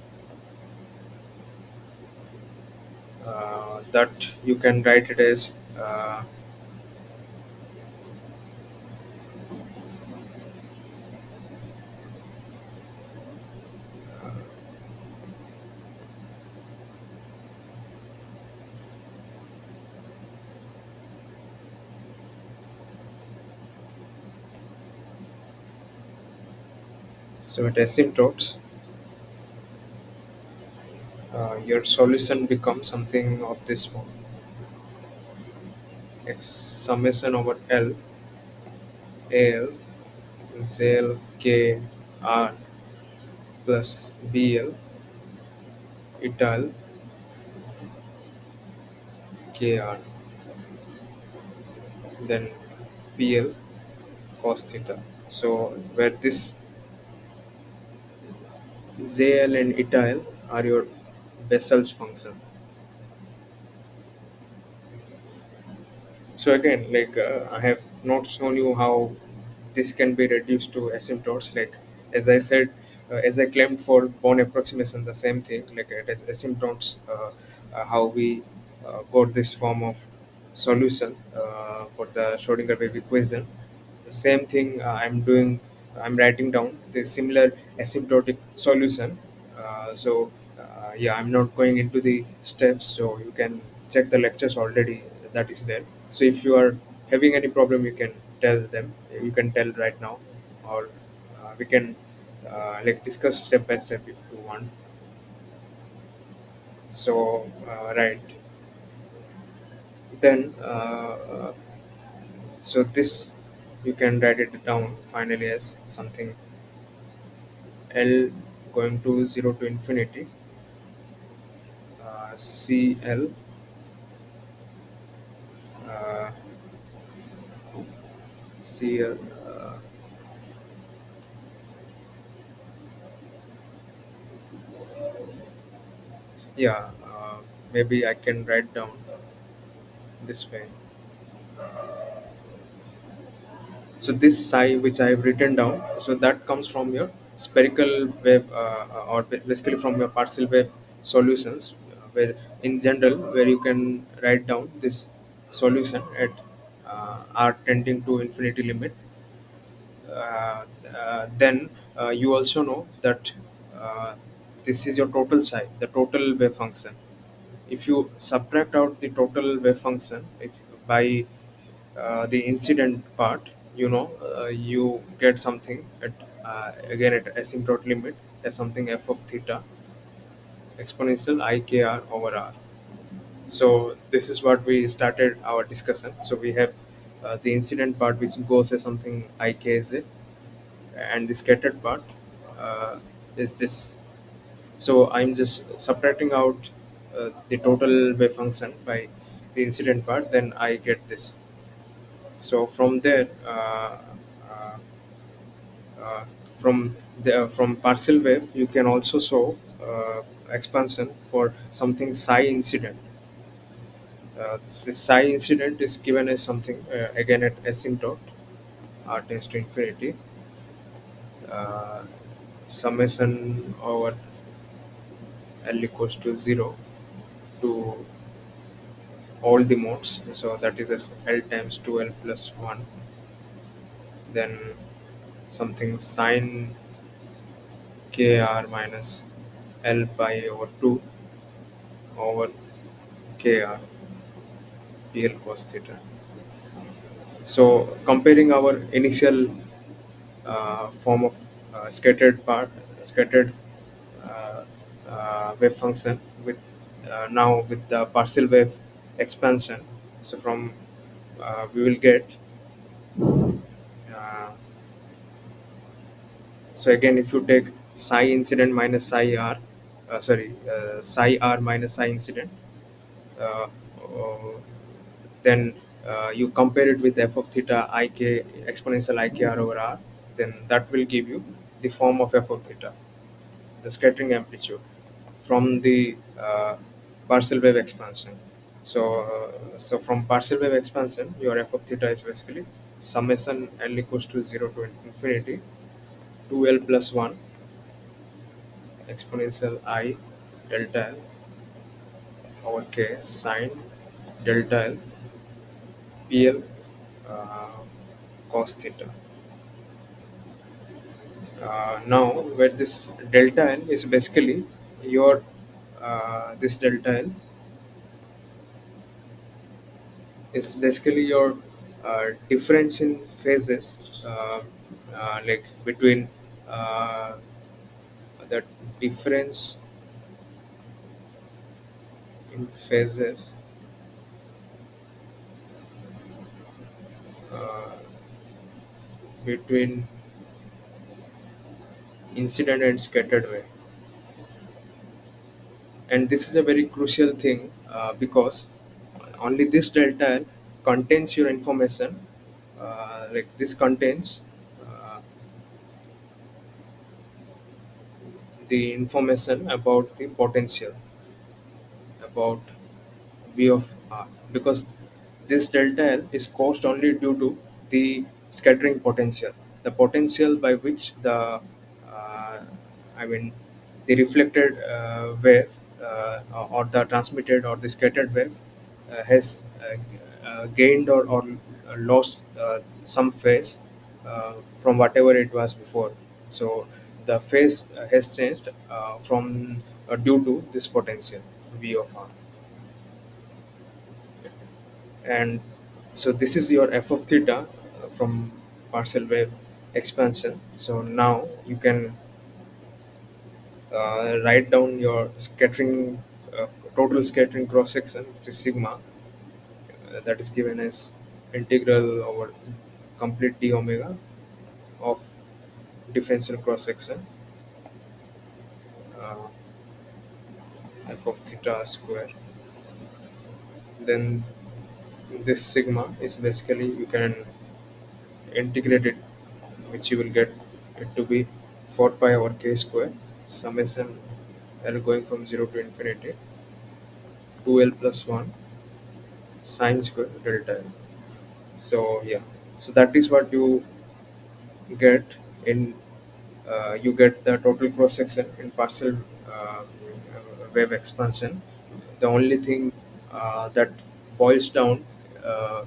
Speaker 1: that you can write it as so at asymptotes, your solution becomes something of this form: x summation over L AL ZL K R plus BL etal KR, then PL cos theta. So where this ZL and etal are your Bessel's function. So again, like I have not shown you how this can be reduced to asymptotes. Like as I said, as I claimed for Born approximation, the same thing. Like it is asymptotes, how we got this form of solution for the Schrodinger wave equation. The same thing I'm doing. I'm writing down the similar asymptotic solution. Yeah, I'm not going into the steps, so you can check the lectures already. That is there. So if you are having any problem, you can tell them. You can tell right now, or we can like discuss step by step if you want. So right, then so this you can write it down finally as something L going to 0 to infinity, CL, uh, CL, yeah, maybe I can write down this way. So this psi which I have written down, so that comes from your spherical wave, or basically from your partial wave solutions, where in general where you can write down this solution at r tending to infinity limit. Then you also know that uh, this is your total psi, the total wave function. If you subtract out the total wave function, if by the incident part, you get something at again at asymptote limit as something f of theta exponential ikr over r. So this is what we started our discussion. So we have the incident part which goes as something ikz, and the scattered part is this. So I'm just subtracting out the total wave function by the incident part, then I get this. So from there, uh, uh, from partial wave, you can also show expansion for something psi incident. Psi incident is given as something again at asymptote r tends to infinity, uh, summation over L equals to 0 to all the modes. So that is as L times 2L plus 1. Then something sine KR minus L pi over 2 over KR PL cos theta. So comparing our initial form of scattered uh, wave function with now with the partial wave expansion. So from we will get uh, so again if you take psi incident minus psi r, psi r minus psi incident, uh, uh, then you compare it with f of theta ik exponential ikr over r, then that will give you the form of f of theta, the scattering amplitude from the partial wave expansion. So from partial wave expansion, your f of theta is basically summation L equals to 0 to infinity 2L plus 1 exponential I delta L our K sine delta L PL cos theta. Now, where this delta L is basically your this delta L is basically your difference in phases, like between uh, the difference in phases uh, between incident and scattered wave. And this is a very crucial thing because only this delta L contains your information. Like this contains the information about the potential, about V of R, because this delta L is caused only due to the scattering potential, the potential by which the I mean the reflected wave or the transmitted or the scattered wave has gained or lost some phase from whatever it was before. So the phase has changed from due to this potential V of R. And so this is your f of theta from partial wave expansion. So now you can write down your scattering total scattering cross section, which is sigma, that is given as integral over complete d omega of differential cross section uh, f of theta square. Then this sigma is basically you can integrate it, which you will get it to be 4 pi over k square summation L going from 0 to infinity 2L plus 1 sine square delta L. So yeah, so that is what you get in you get the total cross section in partial wave expansion. The only thing that boils down uh,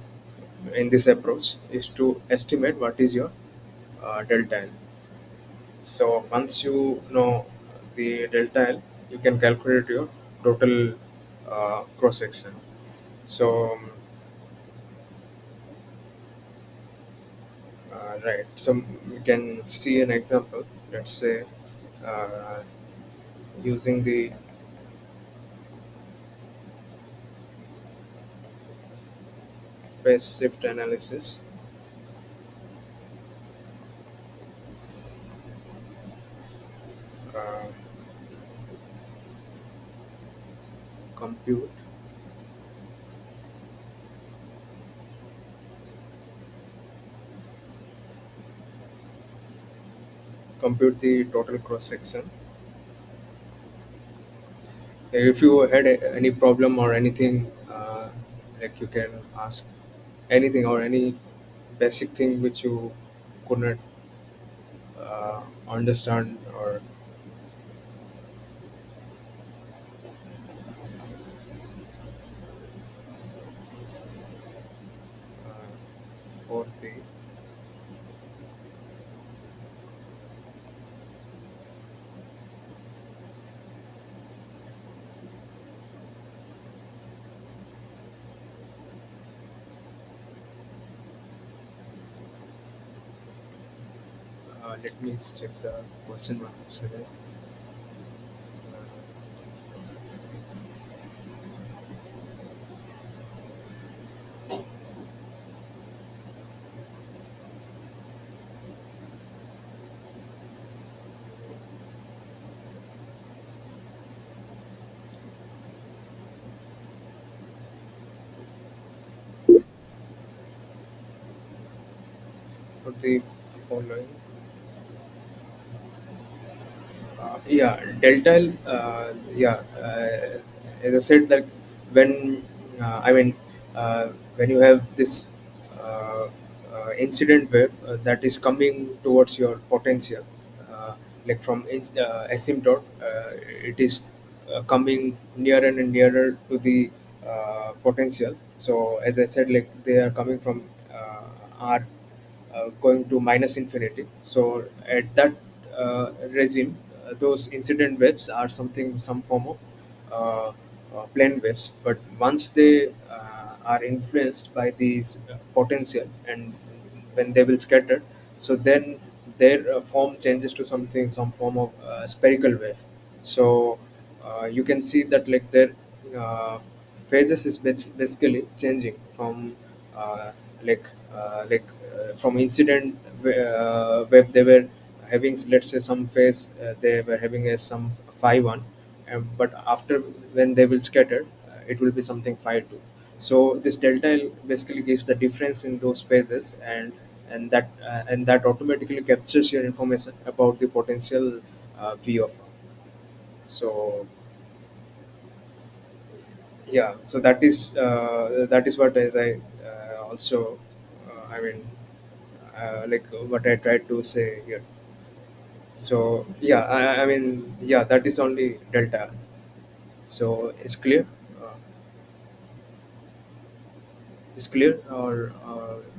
Speaker 1: in this approach is to estimate what is your delta L. So once you know the delta L, you can calculate your total cross section. So right, so we can see an example. Let's say uh, using the phase shift analysis, uh, compute compute the total cross section. If you had any problem or anything, like you can ask anything or any basic thing which you could not understand or for the let me check the question one second. For the following, yeah, delta L, yeah, as I said, that when I mean when you have this uh, incident wave that is coming towards your potential, like from asymptote, it is coming nearer and nearer to the potential. So as I said, like they are coming from r going to minus infinity. So at that regime, those incident waves are something, some form of plane waves. But once they are influenced by these potential, and when they will scatter, so then their form changes to something, some form of spherical wave. So you can see that like their uh, phases is basically changing from uh, like from incident where they were having, let's say, some phase they were having a some phi 1, but after when they will scatter, it will be something phi 2. So this delta L basically gives the difference in those phases, and that automatically captures your information about the potential v of r. So yeah, so that is what, as I also I mean like what I tried to say here. So yeah, I mean, yeah, that is only delta. So it's clear. uh, it's clear, or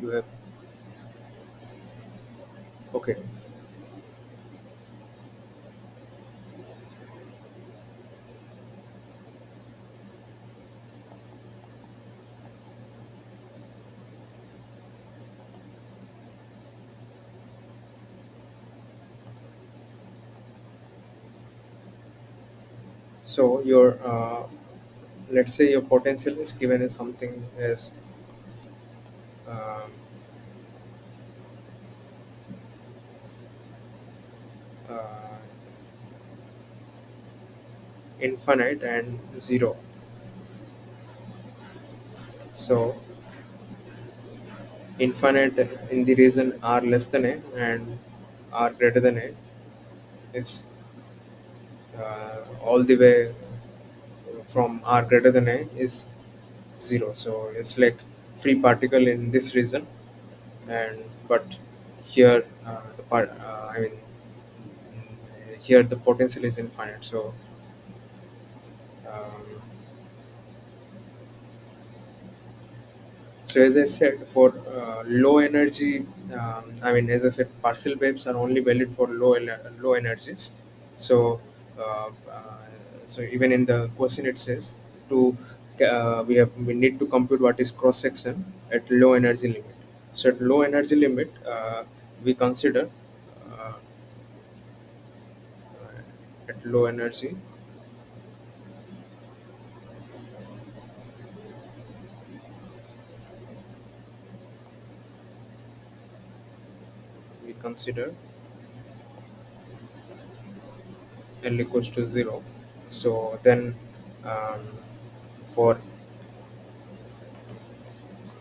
Speaker 1: you have? Okay. So your let's say your potential is given as something as um, uh, infinite and zero. So infinite in the region r less than a, and r greater than a is all the way from r greater than a is zero. So it's like free particle in this region, and but here the part I mean here the potential is infinite. So um, so as I said, for low energy, I mean, as I said, partial waves are only valid for low energies. So so even in the question it says to we need to compute what is cross section at low energy limit. So at low energy limit, we consider uh, at low energy we consider L equals to 0. So then um, for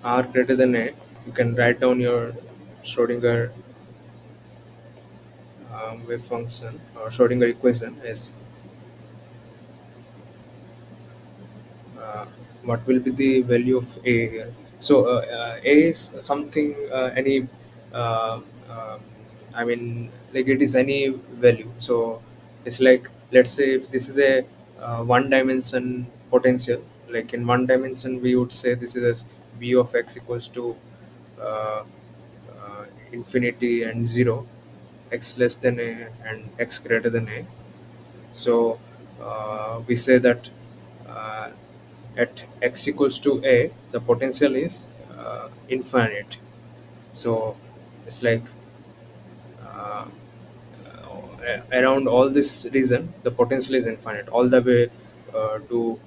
Speaker 1: r greater than a, you can write down your Schrodinger wave function or Schrodinger equation as uh, what will be the value of a here. So a is something any uh, um I mean, like it is any value. So it's like, let's say if this is a one dimension potential, like in one dimension we would say this is as v of x equals to uh, infinity and 0, x less than a and x greater than a. So we say that uh, at x equals to a, the potential is infinite. So it's like uh, around all this region, the potential is infinite all the way to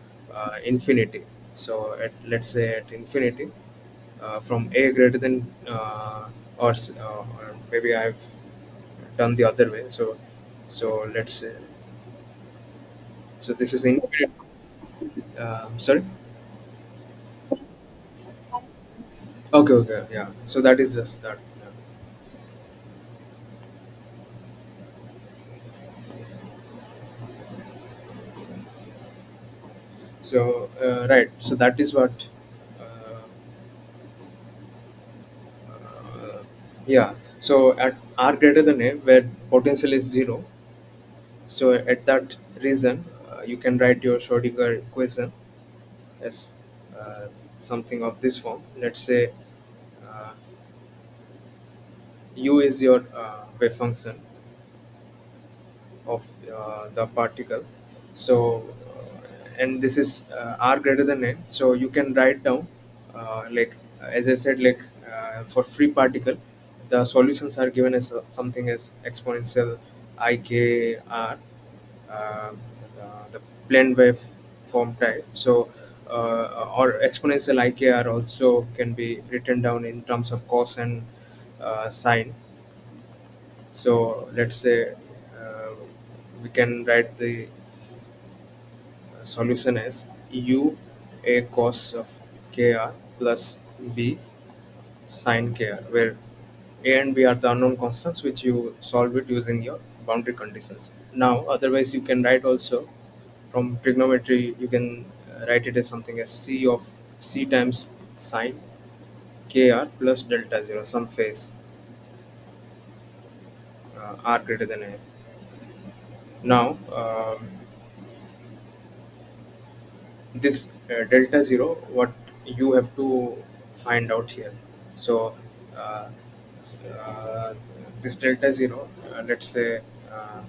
Speaker 1: infinity. So let's say at infinity, from a greater than or maybe I've done the other way. So let's say, so this is infinite. Sorry. Okay, okay, yeah. So that is just that. Yeah. So right. So that is what. Uh, yeah. So at r greater than a, where potential is 0, so at that region, you can write your Schrodinger equation as uh, something of this form. Let's say uh, u is your wave function of the particle. So, and this is r greater than n. So you can write down, as I said, for free particle, the solutions are given as something as exponential ikr, the plane wave form type. So, or exponential ikr also can be written down in terms of cos and sine. So let's say uh, we can write the solution as u a cos of kr plus b sin kr, where a and b are the unknown constants which you solve it using your boundary conditions. Now otherwise you can write also from trigonometry, you can write it as something as c of c times sin kr plus delta 0 some phase r greater than a. Now this delta 0, what you have to find out here. So uh, uh, this delta 0, let's say uh,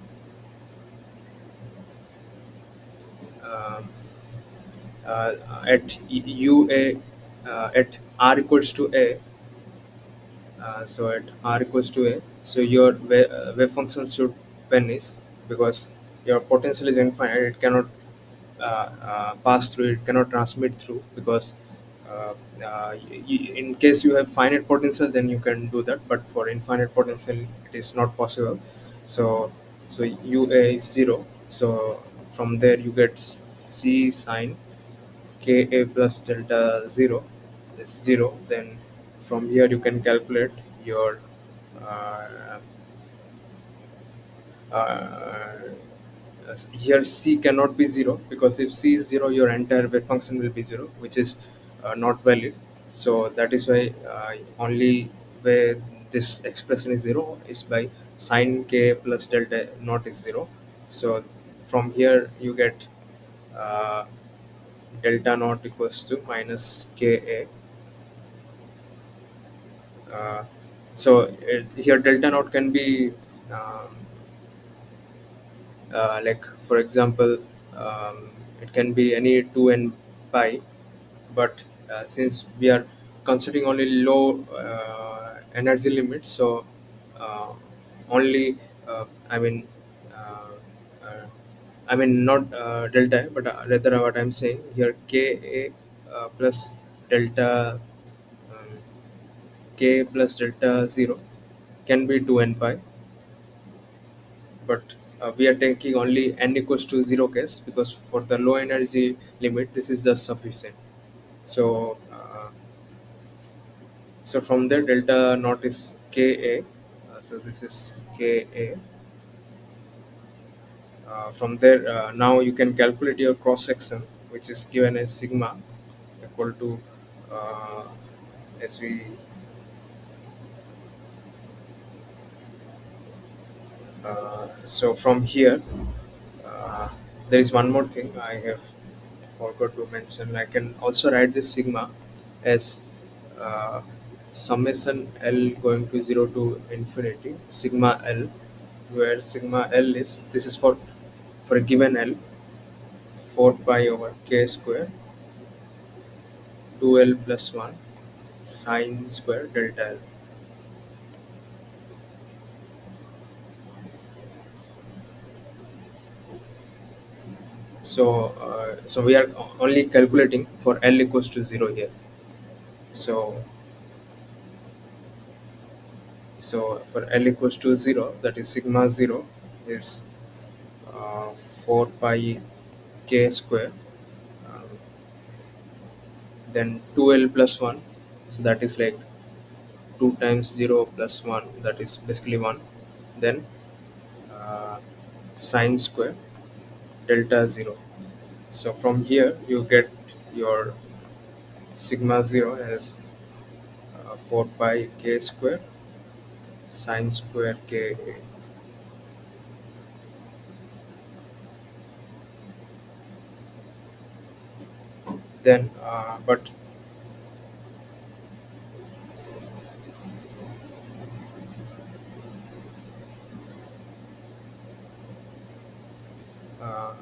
Speaker 1: um, uh, at ua at r equals to a. So at r equals to a, so your wave function should vanish because your potential is infinite. It cannot pass through. It cannot transmit through because in case you have finite potential, then you can do that. But for infinite potential, it is not possible. So ua is zero. So from there you get c sine ka plus delta 0 is 0. Then from here you can calculate your uh, uh, here c cannot be 0, because if c is 0 your entire wave function will be 0, which is not valid. So that is why only where this expression is 0 is by sine k plus delta naught is 0. So from here you get uh, delta naught equals to minus ka. uh, here delta naught can be um, like for example, um, it can be any 2 and pi, but since we are considering only low energy limits, so uh, only I mean uh, uh, I mean not delta, but rather what I'm saying here ka plus delta um, k plus delta 0 can be 2 and pi, but we are taking only n equals to 0 case, because for the low energy limit this is just sufficient. So from there delta naught is ka. So this is ka. From there now you can calculate your cross section, which is given as sigma equal to uh, as we so from here uh, there is one more thing I have forgot to mention. I can also write this sigma as uh, summation L going to 0 to infinity sigma L, where sigma L is, this is for a given L, 4 pi over k square 2L plus 1 sine square delta L. So we are only calculating for L equals to 0 here. So for L equals to 0, that is sigma 0 is 4 pi k square, um, then 2L plus 1, so that is like 2 times 0 plus 1, that is basically 1, then uh, sine square delta 0. So from here you get your sigma 0 as 4 pi k square sine square k. Then but uh,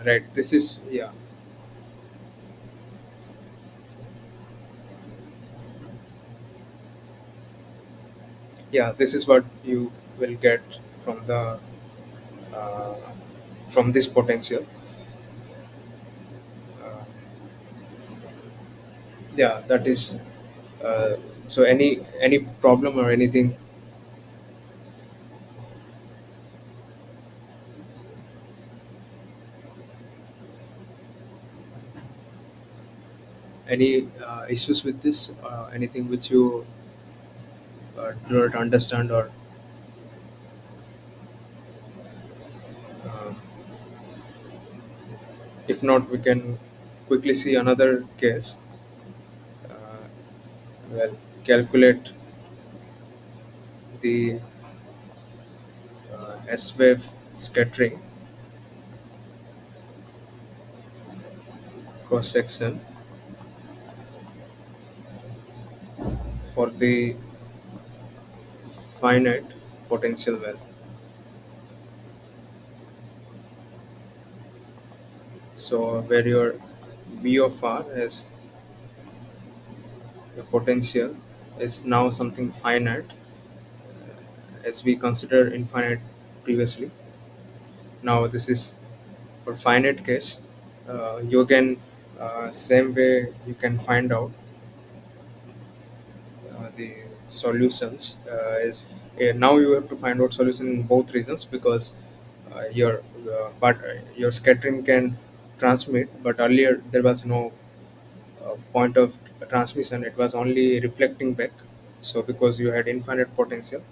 Speaker 1: right, this is, yeah, yeah, this is what you will get from the uh, from this potential. uh, yeah, that is uh, so any problem or anything, any issues with this, anything which you do not understand, or uh, if not, we can quickly see another case. uh, well, calculate the S wave scattering cross section for the finite potential well. So where your V of R is the potential is now something finite, as we considered infinite previously. Now this is for finite case. You can same way you can find out the solutions is now you have to find out solution in both regions, because your but your scattering can transmit, but earlier there was no point of transmission, it was only reflecting back. So because you had infinite potential,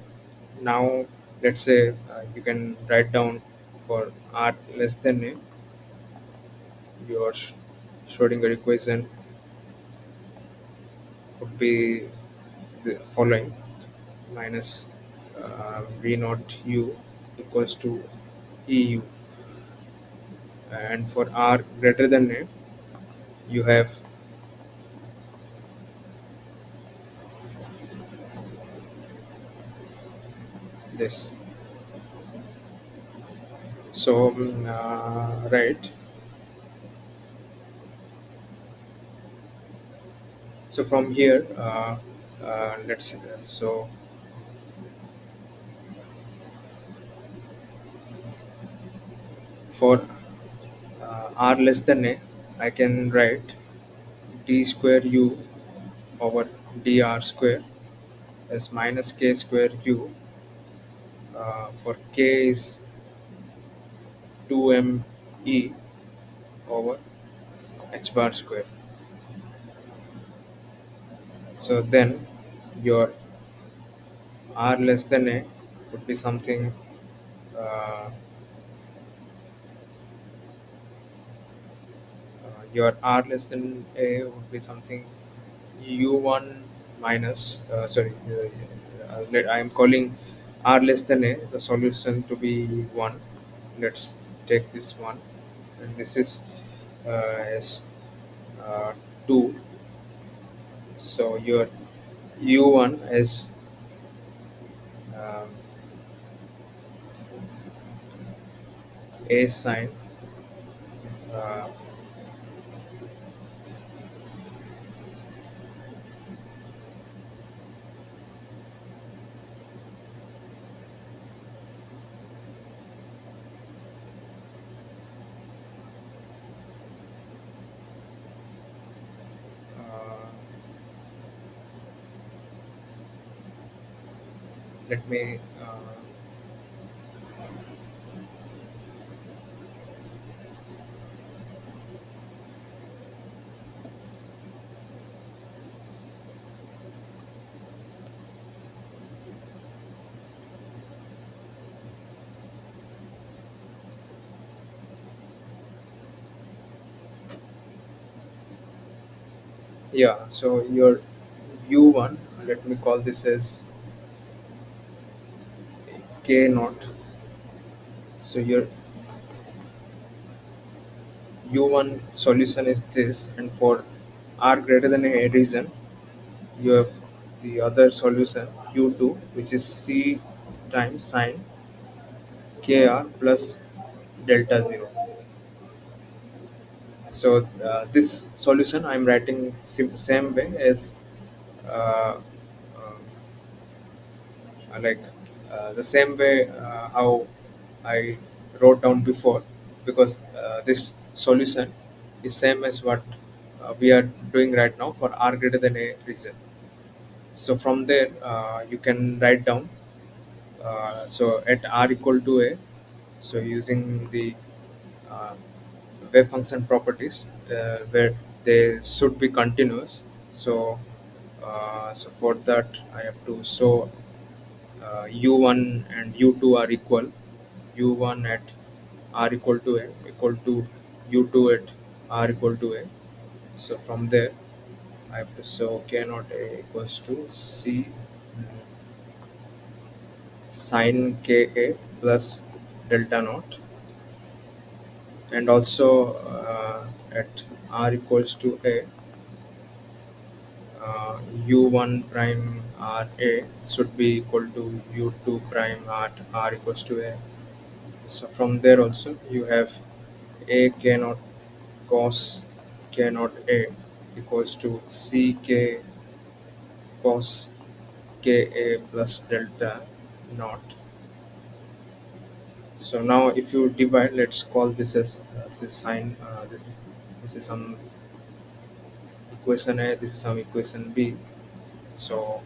Speaker 1: now let's say you can write down for r less than a, your Schrodinger equation would be the following: minus v naught u equals to eu, and for r greater than a, you have this. So right, so from here let's so for r less than a, I can write d square u over dr square as minus k square u, for k is 2m e over h bar square. So then your r less than a would be something uh, your r less than a would be something u1 minus I am calling r less than a the solution to be 1. Let's take this one, and this is is 2. So your u1 is um, a sine uh, uh, let me yeah, so your u1 let me call this as k naught. So your u1 solution is this, and for r greater than a region, you have the other solution u2, which is c times sine kr plus delta 0. So this solution I'm writing same way as uh, like the same way how I wrote down before, because this solution is same as what we are doing right now for r greater than a region. So from there you can write down, so at r equal to a, so using the uh, wave function properties where they should be continuous. So so for that I have to show u1 and u2 are equal. U1 at r equal to a equal to u2 at r equal to a. So from there I have to show k naught a equals to c sine ka plus delta naught, and also at r equals to a, u1 prime r a should be equal to u2 prime at r equals to a. So from there also you have a k naught cos k naught a equals to c k cos ka plus delta naught. So now if you divide, let's call this as this is sine, this is some equation a, this is some equation b. So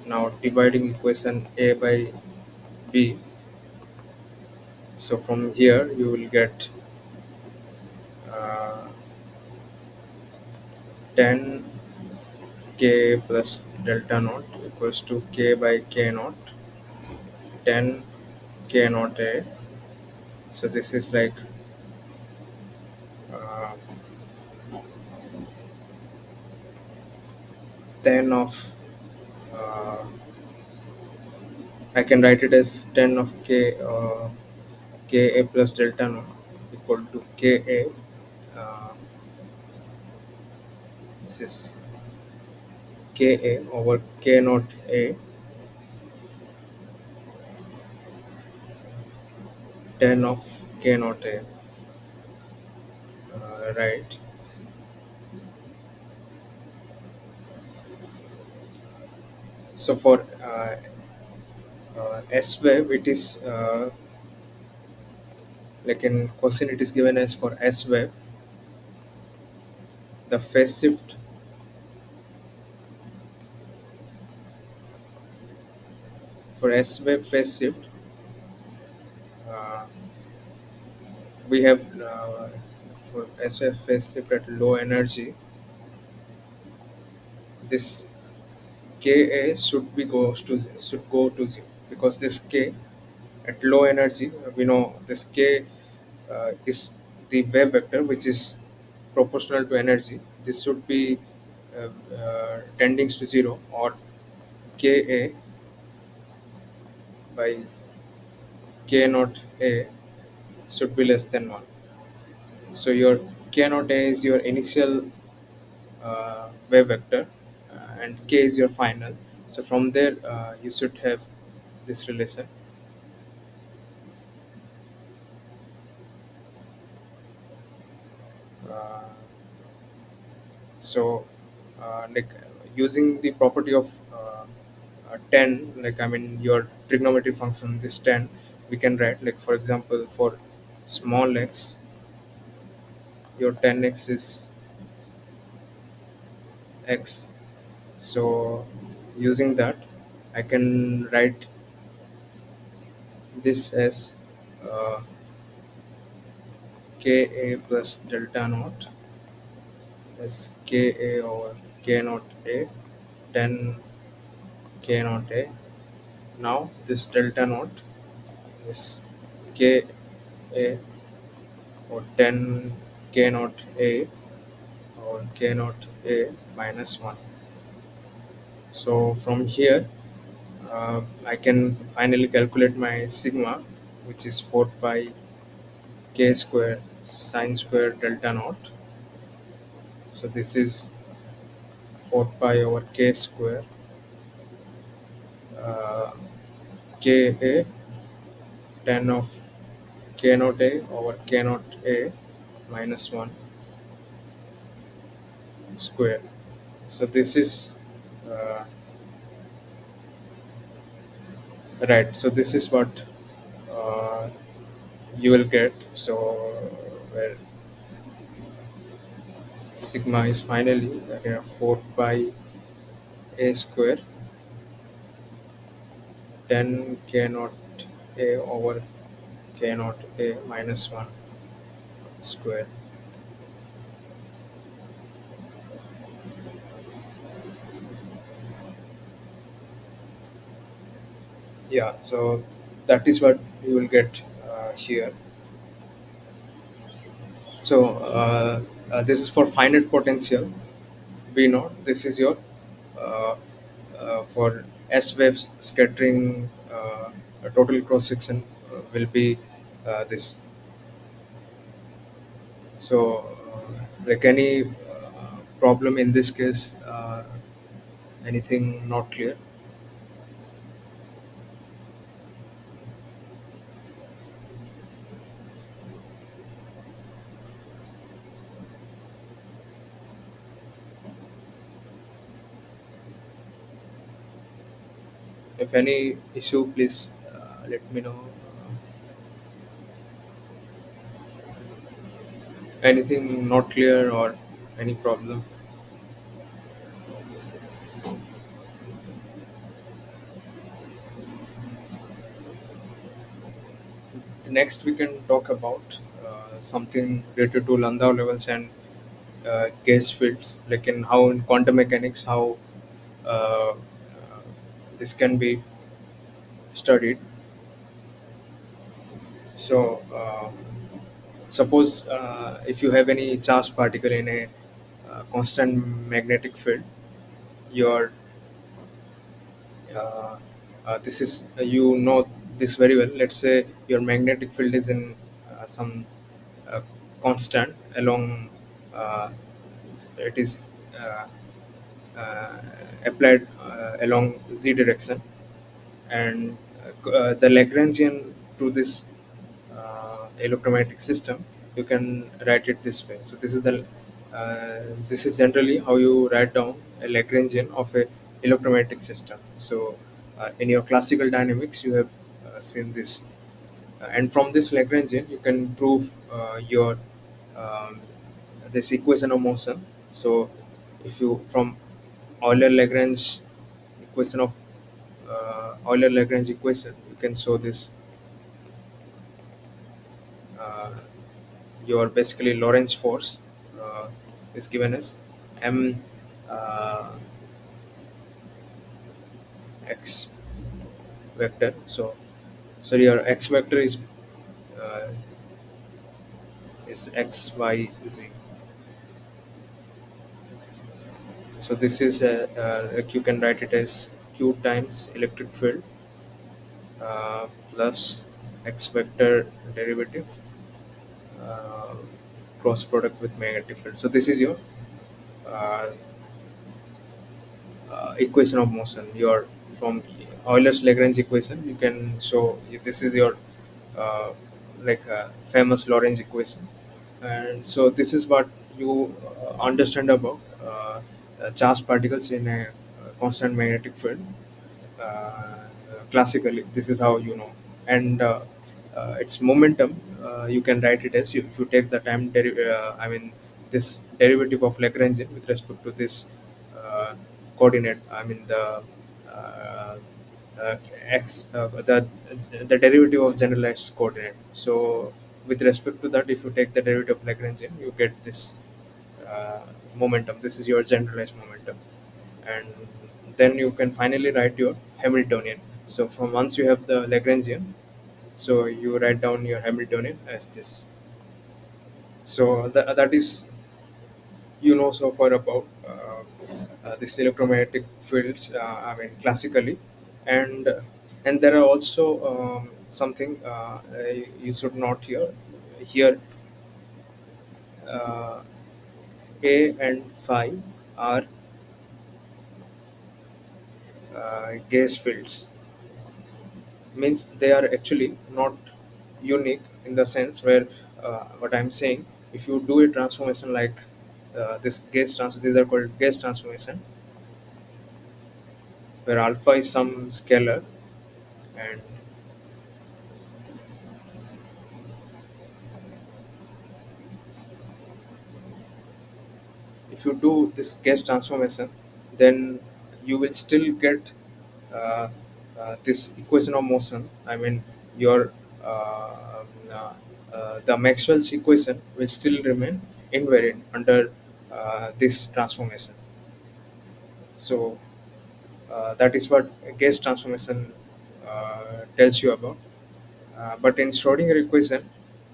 Speaker 1: now dividing equation a by b, so from here you will get uh, 10 k plus delta naught equals to k by k naught, 10 k naught a. So this is like uh, 10 of uh, I can write it as 10 of ka plus delta naught equal to ka. Uh, this is ka over k naught a, 10 of k naught a, right. So for S wave, it is like in question, it is given as for S wave, the phase shift for S wave phase shift, uh, we have for S wave phase shift at low energy, this Ka should go to zero, because this K at low energy, we know this K is the wave vector which is proportional to energy. This should be tending to zero, or Ka by K naught A should be less than 1. So your K naught A is your initial wave vector, and K is your final. So from there you should have this relation. Uh, so like using the property of 10, like I mean your trigonometric function, this 10 we can write, like for example for small x, your 10x is x. So using that I can write this as uh, ka plus delta naught as ka over k naught a, 10 k naught a. Now this delta naught is k a or 10 k naught a or k naught a minus 1. So from here, I can finally calculate my sigma, which is 4 pi k square sine square delta naught. So this is 4 pi over k square uh, ka tan of k naught a over k naught a minus 1 square. So this is uh, right. So this is what uh, you will get. So where sigma is finally 4 pi a square 10 k naught a over k naught a minus 1 square. Yeah, so that is what you will get here. So this is for finite potential V naught. This is your uh, for S waves scattering total cross section will be this. So like any problem in this case, anything not clear? If any issue, please let me know. Anything not clear or any problem? Next, we can talk about something related to Landau levels and case fields, like in how in quantum mechanics, how uh, this can be studied. So, suppose if you have any charged particle in a constant magnetic field, your uh, this is you know this very well. Let's say your magnetic field is in some uh, constant along it is uh, uh, applied along z direction, and the Lagrangian to this electromagnetic system, you can write it this way. So this is generally how you write down a Lagrangian of a electromagnetic system. So in your classical dynamics, you have seen this, and from this Lagrangian, you can prove your um, this equation of motion. So if you from Euler Lagrange equation of Euler Lagrange equation, you can show this uh, your basically Lorentz force uh, is given as m uh, x vector. So your x vector uh, is x y z. So this is like you can write it as q times electric field plus x vector derivative uh, cross product with magnetic field. So this is your uh, equation of motion. Your from Euler's Lagrange equation, you can show this is your uh, like famous Lorentz equation, and so this is what you understand about charged particles in a constant magnetic field. Classically, this is how you know, and its momentum. You can write it as if you take the I mean this derivative of Lagrangian with respect to this uh, coordinate. I mean uh, uh, x the derivative of generalized coordinate. So with respect to that, if you take the derivative of Lagrangian, you get this uh, momentum. This is your generalized momentum, and then you can finally write your Hamiltonian. So from once you have the Lagrangian, so you write down your Hamiltonian as this. So that is so far about. this electromagnetic fields. I mean, classically, and and there are also something you should not hear here. Uh, A and phi are gas fields, means they are actually not unique in the sense where what I'm saying, if you do a transformation like these are called gas transformation, where alpha is some scalar, and if you do this gas transformation, then you will still get uh, this equation of motion. I mean, your the Maxwell's equation will still remain invariant under this transformation. So that is what gas transformation tells you about. But in Schrodinger equation,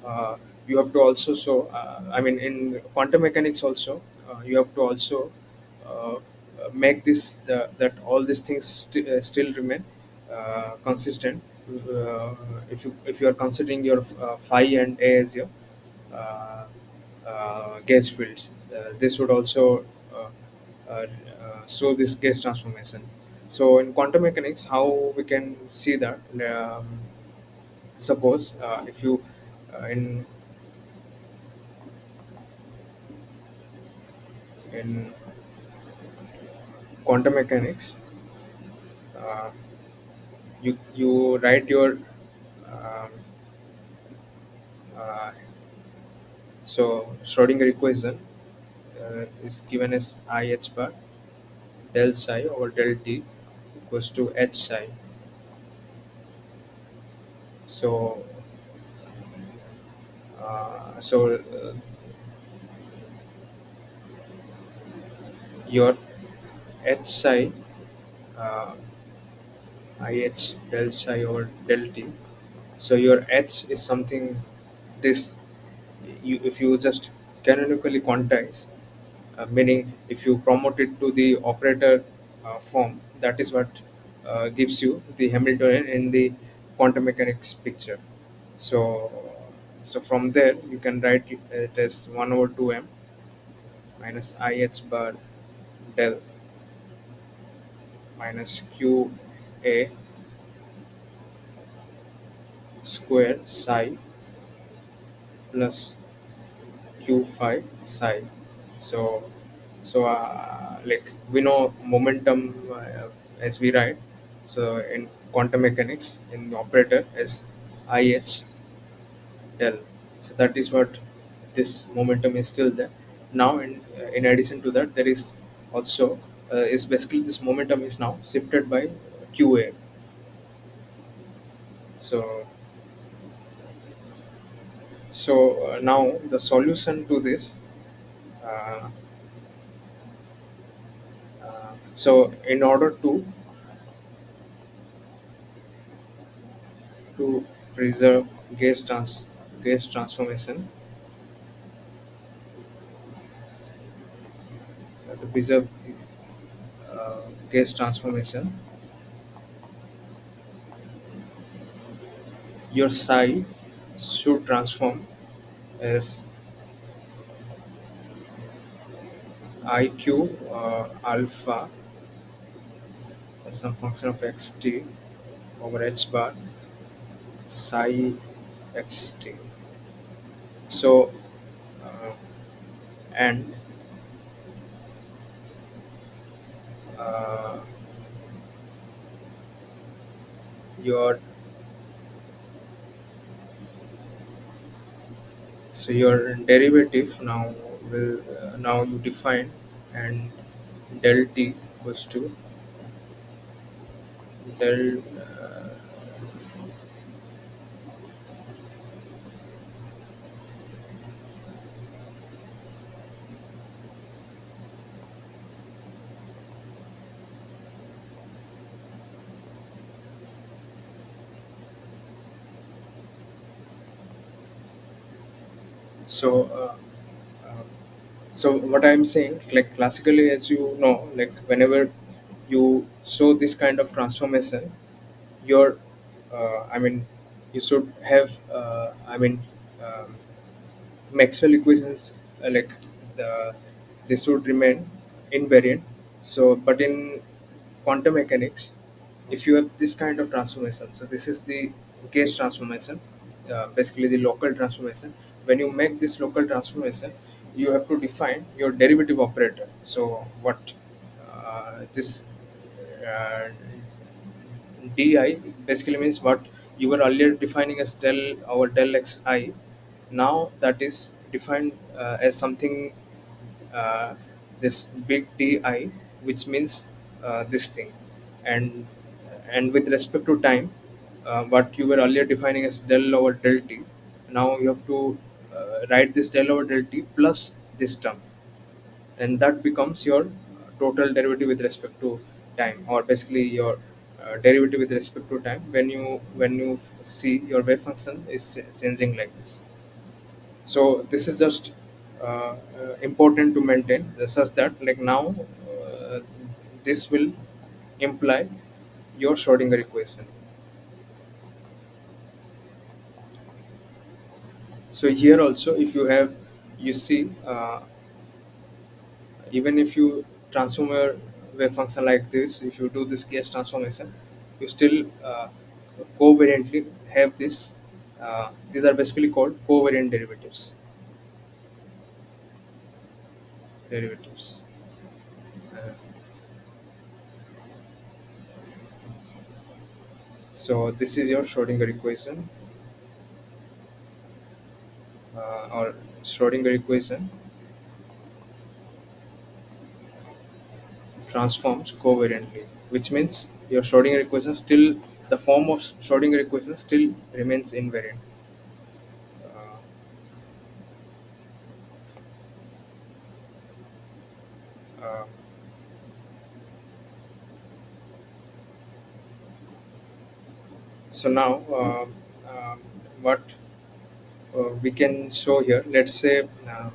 Speaker 1: uh, you have to also show. I mean, in quantum mechanics also, you have to also make that all these things still remain consistent. If you are considering your phi and a as your uh, gas fields, this would also show this gas transformation. So in quantum mechanics, how we can see that? Suppose if you in quantum mechanics, uh, you write your um, uh, so Schrodinger equation is given as I h bar del psi over del t equals to h psi. So your h psi uh, I h del psi over del t. So your h is something this if you just canonically quantize, meaning if you promote it to the operator form, that is what gives you the Hamiltonian in the quantum mechanics picture. So so from there you can write it as 1 over 2m minus ih bar del minus q a square psi plus q phi psi. So like we know momentum as we write. So in quantum mechanics, in the operator is ih del. So that is what this momentum is still there. Now in addition to that, there is also is basically this momentum is now shifted by qa. So now the solution to this. Uh, so in order to preserve gas transformation, to preserve gas transformation, your psi should transform as iq alpha as some function of xt over h bar psi xt. So uh, and uh, your your derivative now will now you define, and del t equals to del so So what I'm saying, like classically, as you know, like whenever you show this kind of transformation, your I mean, you should have Maxwell equations, like the, they should remain invariant. So, but in quantum mechanics, if you have this kind of transformation, so this is the gauge transformation, basically the local transformation. When you make this local transformation, you have to define your derivative operator. So, what this uh, di basically means what you were earlier defining as del or del xi. Now that is defined as something, uh, this big di, which means this thing. And and with respect to time, what you were earlier defining as del over del t, now you have to write this del over del t plus this term, and that becomes your total derivative with respect to time, or basically your derivative with respect to time when you see your wave function is changing like this. So this is just important to maintain, such that like now this will imply your Schrodinger equation. So here also, if you have, you see, even if you transform your wave function like this, if you do this case transformation, you still covariantly have this. These are basically called covariant derivatives. Uh, so this is your Schrodinger equation, or Schrodinger equation transforms covariantly, which means your Schrodinger equation still, the form of Schrodinger equation still remains invariant. Uh, uh, so now, what we can show here, let's say, uh,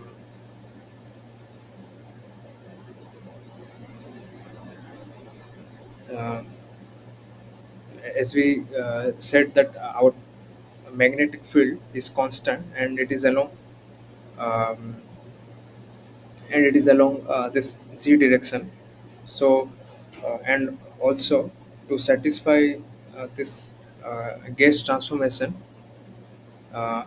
Speaker 1: as we said that our magnetic field is constant, and it is along, um, this z direction. So and also, to satisfy this gas transformation, uh,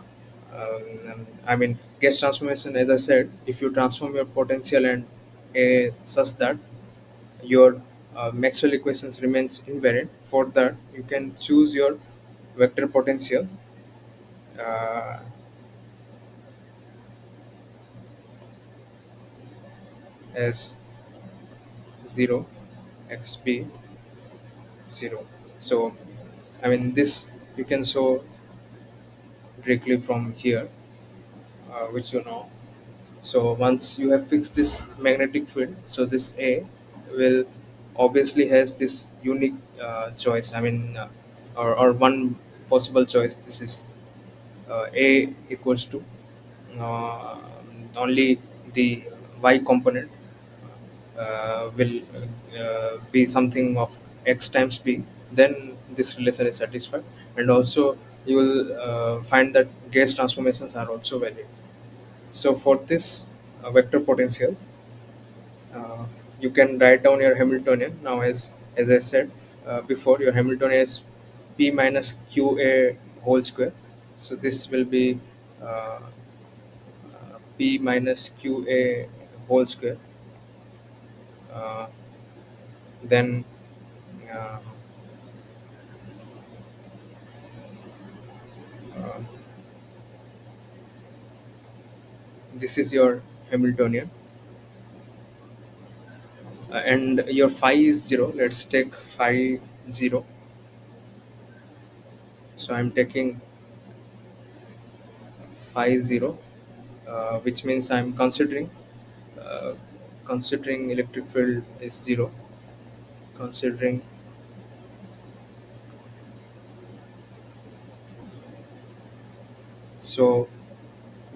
Speaker 1: I mean, gas transformation, as I said, if you transform your potential and a such that your Maxwell equations remains invariant, for that you can choose your vector potential uh, as 0 xp 0. So I mean, this you can show directly from here, which you know. So once you have fixed this magnetic field, so this A will obviously has this unique choice. I mean, or one possible choice. This is A equals to uh, only the Y component will be something of x times b. Then this relation is satisfied, and also you will find that gas transformations are also valid. So for this vector potential, uh, you can write down your Hamiltonian. Now, as I said before, your Hamiltonian is p minus qa whole square. So this will be uh, p minus qa whole square. Uh, then uh, uh, this is your Hamiltonian, and your phi is 0. Let's take phi 0. So I'm taking phi 0, which means I'm uh, considering electric field is 0, considering, so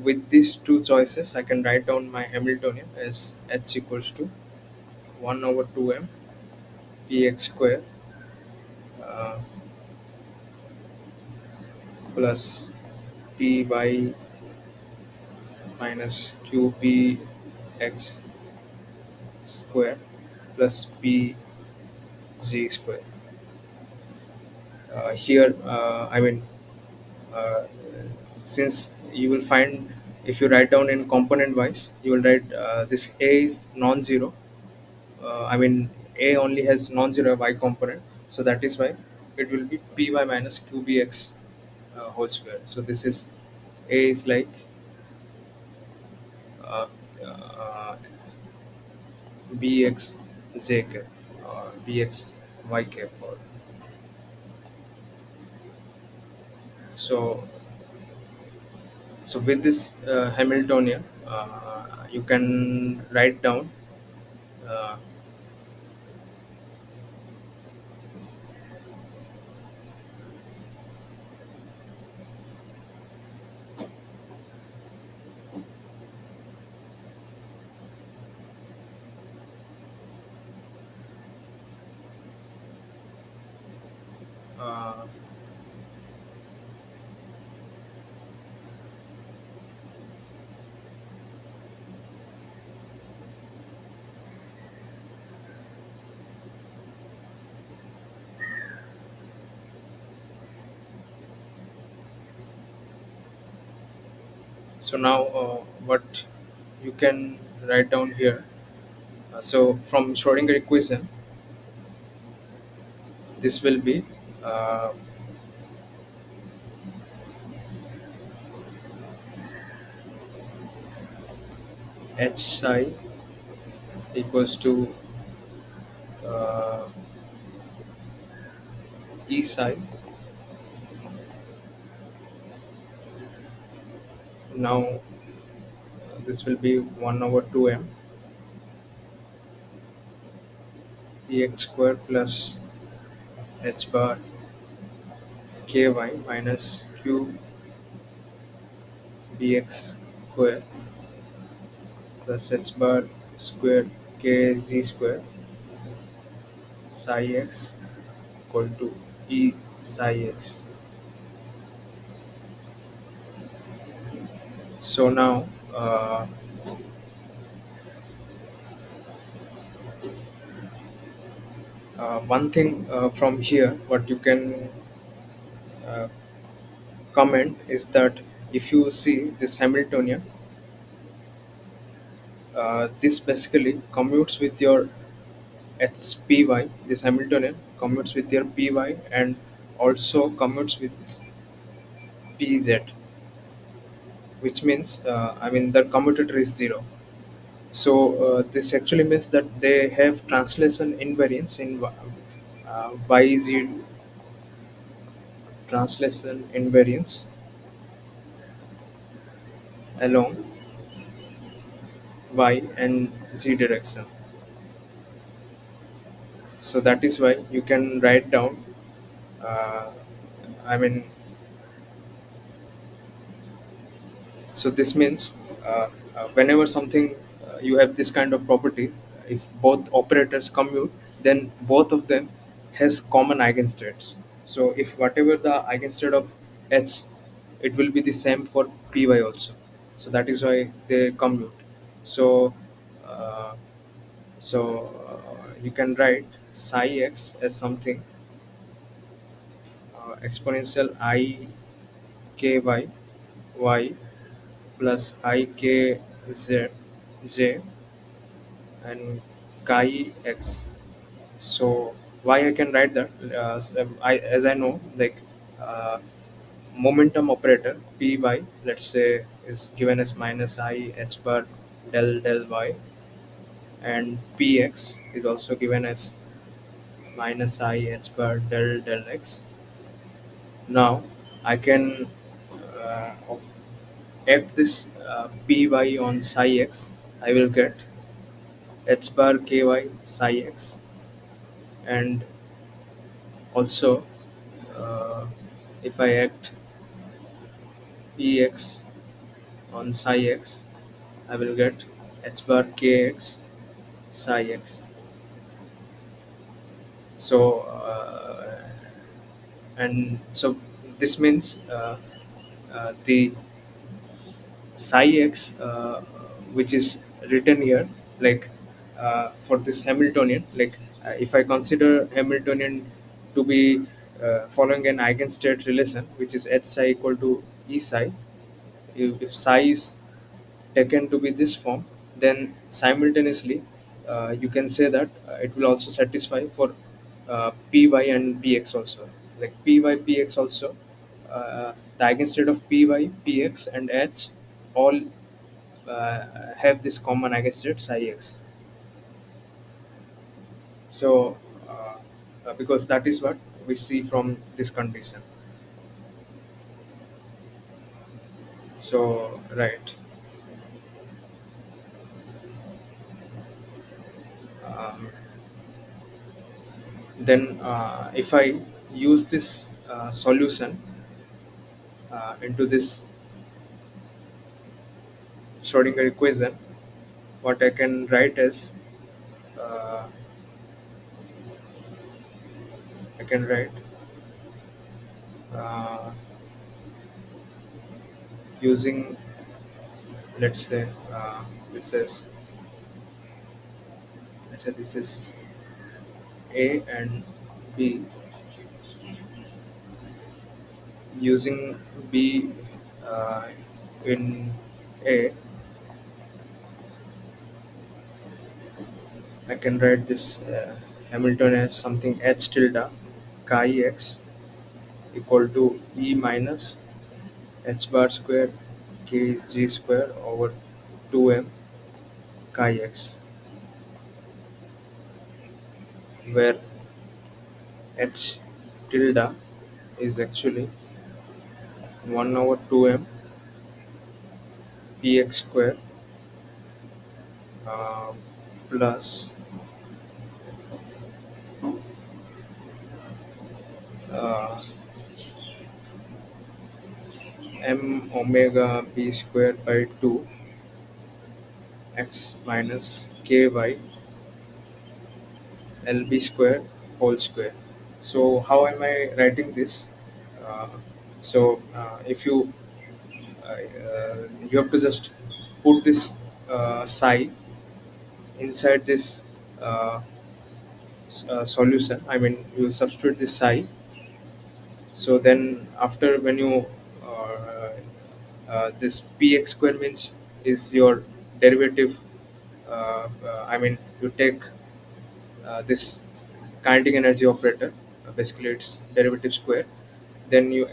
Speaker 1: with these two choices, I can write down my Hamiltonian as h equals to 1 over 2m px square uh, plus py minus qpx square plus pz square. Here, uh, since you will find, if you write down in component wise, you will write this a is non-zero. A only has non-zero y component, so that is why it will be py minus qbx whole square. So this is a is like uh, uh, bx z cap or bx y cap. Or so so with this Hamiltonian, you can write down. Uh, uh, so now what you can write down here. So from Schrodinger equation, this will be uh, hi equals to uh, e psi. Now this will be 1 over 2m px square plus h bar ky minus q bx square plus h bar square kz square psi x equal to e psi x. So now one thing from here, what you can uh, comment is that if you see this Hamiltonian, this basically commutes with your HPY. This Hamiltonian commutes with your PY and also commutes with PZ, which means the commutator is zero. So this actually means that they have translation invariance in YZ, translation invariance along Y and Z direction. So that is why you can write down. Uh, I mean, so this means whenever something you have this kind of property, if both operators commute, then both of them has common eigenstates. So if whatever the eigenstate of H, it will be the same for Py also. So that is why they commute. So uh, you can write psi x as something exponential I k y plus I k z j and chi x. So why I can write that? As I know, like uh, momentum operator py, let's say, is given as minus I h bar del y, and px is also given as minus I h bar del x. Now I can uh, add this py on psi x. I will get h bar ky psi x, and also uh, if I act ex on psi x, I will get h bar kx psi x. So and so this means the psi x, which is written here, like for this Hamiltonian, like if I consider Hamiltonian to be following an eigenstate relation, which is h psi equal to e psi. If psi is taken to be this form, then simultaneously you can say that it will also satisfy for py and px also. Like py px also, the eigenstate of py px and h all have this common eigenstate psi x. So because that is what we see from this condition. So right. um, then if I use this solution into this Schrodinger equation, what I can write is uh, I can write uh, using, let's say this is let's say this is A and B. Using B in A, I can write this Hamilton as something h tilde chi x equal to E minus h bar square k g square over 2m chi x, where h tilde is actually 1 over 2m px square uh, plus uh, m omega b square by 2 x minus ky lb square whole square. So how am I writing this? Uh, if you have to just put this psi inside this uh, solution. I mean, you substitute this psi. So then after when you this px square means is your derivative. I mean, you take this kinetic energy operator, basically its derivative square. Then you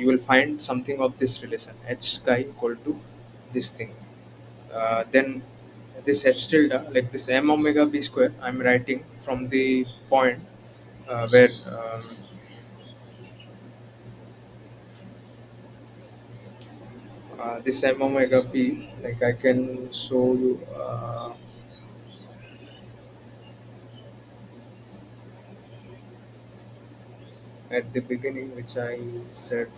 Speaker 1: will find something of this relation h chi equal to this thing. Then this h tilde, like this m omega b square, I'm writing from the point where this m omega p, like I can show you at the beginning, which I said.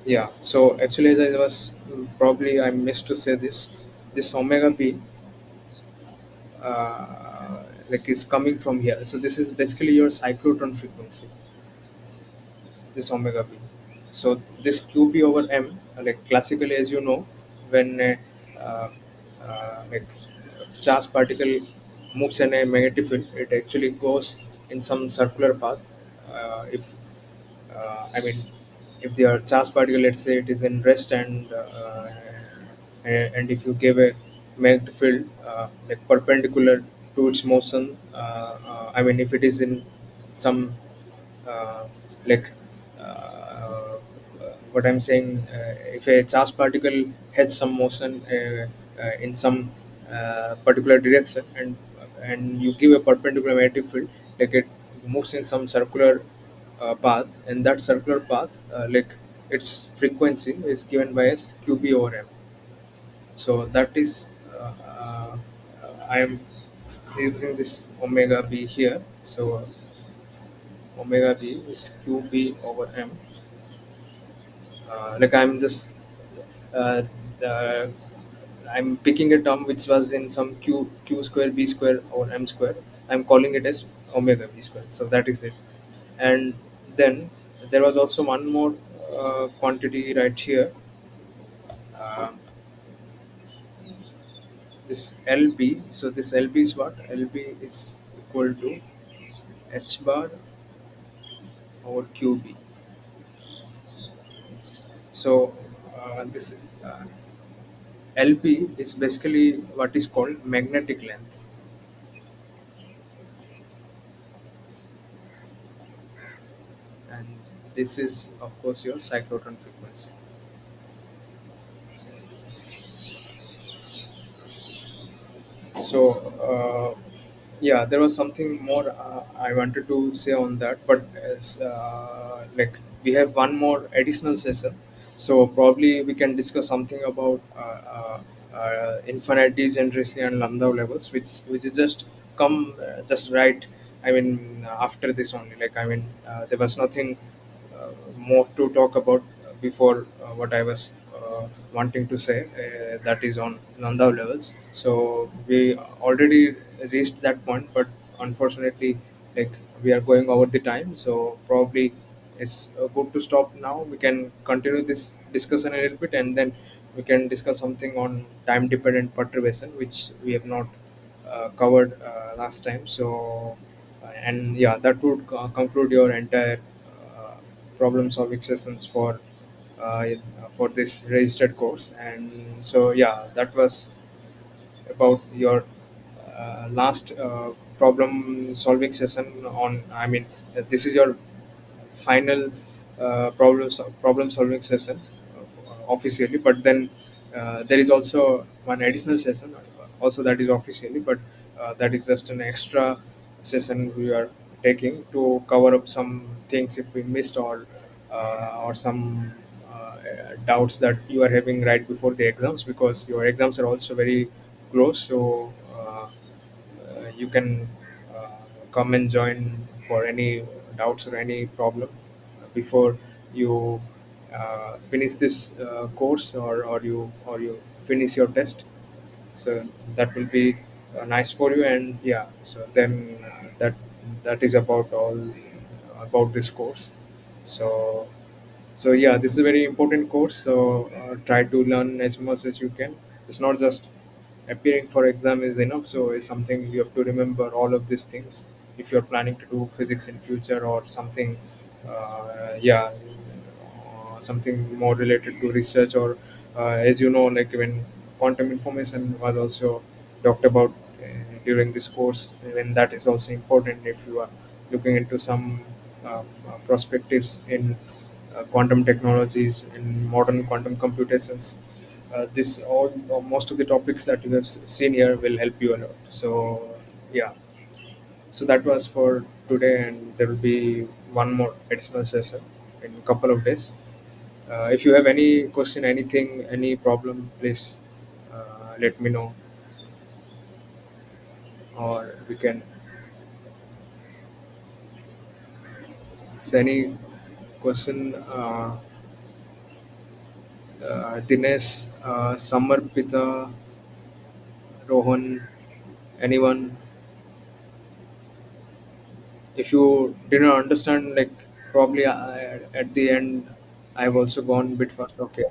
Speaker 1: Yeah. So actually, as I was probably I missed to say this. This omega p, like is coming from here. So this is basically your cyclotron frequency, this omega b. So this qp over m, like classically, as you know, when like charged particle moves in a magnetic field, it actually goes in some circular path. If I mean, if the charged particle, let's say it is in rest, and if you give a magnetic field like perpendicular to its motion, I mean, if it is in some uh, like what I'm saying, if a charged particle has some motion in some particular direction, and you give a perpendicular magnetic field, like it moves in some circular path, and that circular path, like its frequency is given by as qb over m. So that is I am using this omega b here. So omega b is qb over m. Like I'm just uh, uh, I'm picking a term which was in some q square b square or m square. I'm calling it as omega b square. So that is it. And then there was also one more quantity right here. Uh, this LB. So this LB is what? LB is equal to h bar over QB. So this LB is basically what is called magnetic length, and this is of course your cyclotron frequency. So yeah, there was something more I wanted to say on that, but as, like we have one more additional session, so probably we can discuss something about infinite degeneracy and Landau levels, which is just come just right. I mean, after this only, like I mean, there was nothing more to talk about before what I was wanting to say. That is on Landau levels. So we already reached that point, but unfortunately, like we are going over the time. So probably it's good to stop now. We can continue this discussion a little bit, and then we can discuss something on time-dependent perturbation, which we have not covered last time. So, and yeah, that would conclude your entire uh, problem solving sessions uh, for this registered course. And so, yeah, that was about your last problem solving session on. I mean, this is your final problem solving session officially, but then there is also one additional session also that is officially, but that is just an extra session we are taking to cover up some things if we missed, or some doubts that you are having right before the exams, because your exams are also very close. So you can uh, come and join for any doubts or any problem before you finish this course, or you finish your test. So that will be nice for you. And yeah, so then that is about all about this course. So so yeah, this is a very important course. So try to learn as much as you can. It's not just appearing for exam is enough. So it's something you have to remember all of these things if you're planning to do physics in future or something. Yeah, something more related to research, or as you know, like when quantum information was also talked about during this course, when that is also important if you are looking into some perspectives in quantum technologies in modern quantum computations. This all most of the topics that you have seen here will help you a lot. So yeah, so that was for today, and there will be one more additional session in a couple of days. If you have any question, anything, any problem, please let me know, or we can. So any question, Dinesh, Samarpita, Rohan, anyone? If you didn't understand, like probably at the end, I've also gone a bit fast. Okay,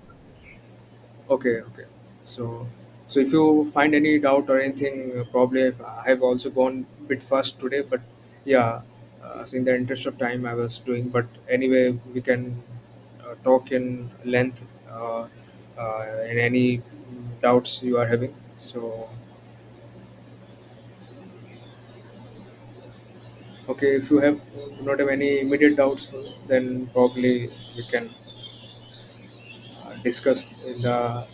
Speaker 1: okay. So, so if you find any doubt or anything, probably I have also gone a bit fast today. But yeah, so in the interest of time, I was doing. But anyway, we can talk in length in any doubts you are having. So, okay, if you have not have any immediate doubts, then probably we can discuss in the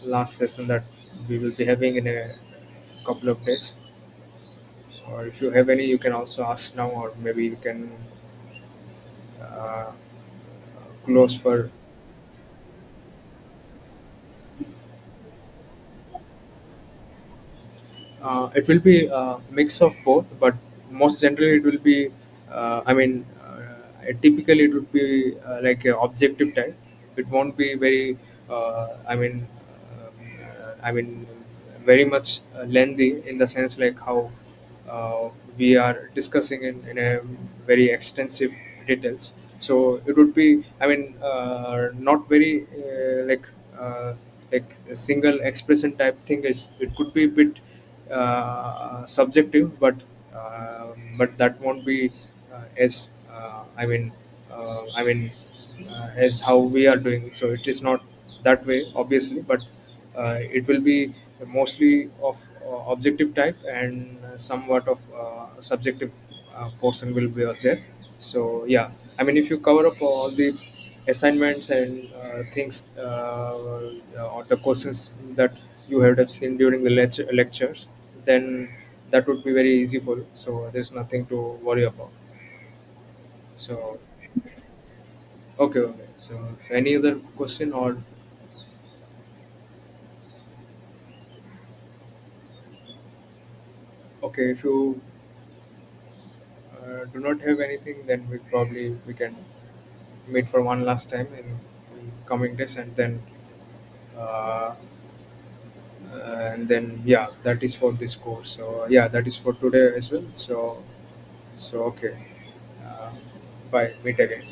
Speaker 1: last session that we will be having in a couple of days. Or if you have any, you can also ask now, or maybe you can uh, close for. It will be a mix of both, but most generally it will be. I mean, typically it would be like a objective type. It won't be very very much lengthy in the sense like how we are discussing in a very extensive details. So it would be, not very like a single expression type thing. Is it could be a bit subjective, but that won't be as as how we are doing. So it is not that way, obviously, but it will be mostly of objective type, and somewhat of subjective portion will be out there. So yeah, if you cover up all the assignments and things, or the questions that you have seen during the lectures, then that would be very easy for you. So there's nothing to worry about. So okay, okay. So any other question, or okay, if you do not have anything, then we can meet for one last time in coming days, uh, and then yeah, that is for this course. So yeah, that is for today as well. So okay, uh, bye. Meet again.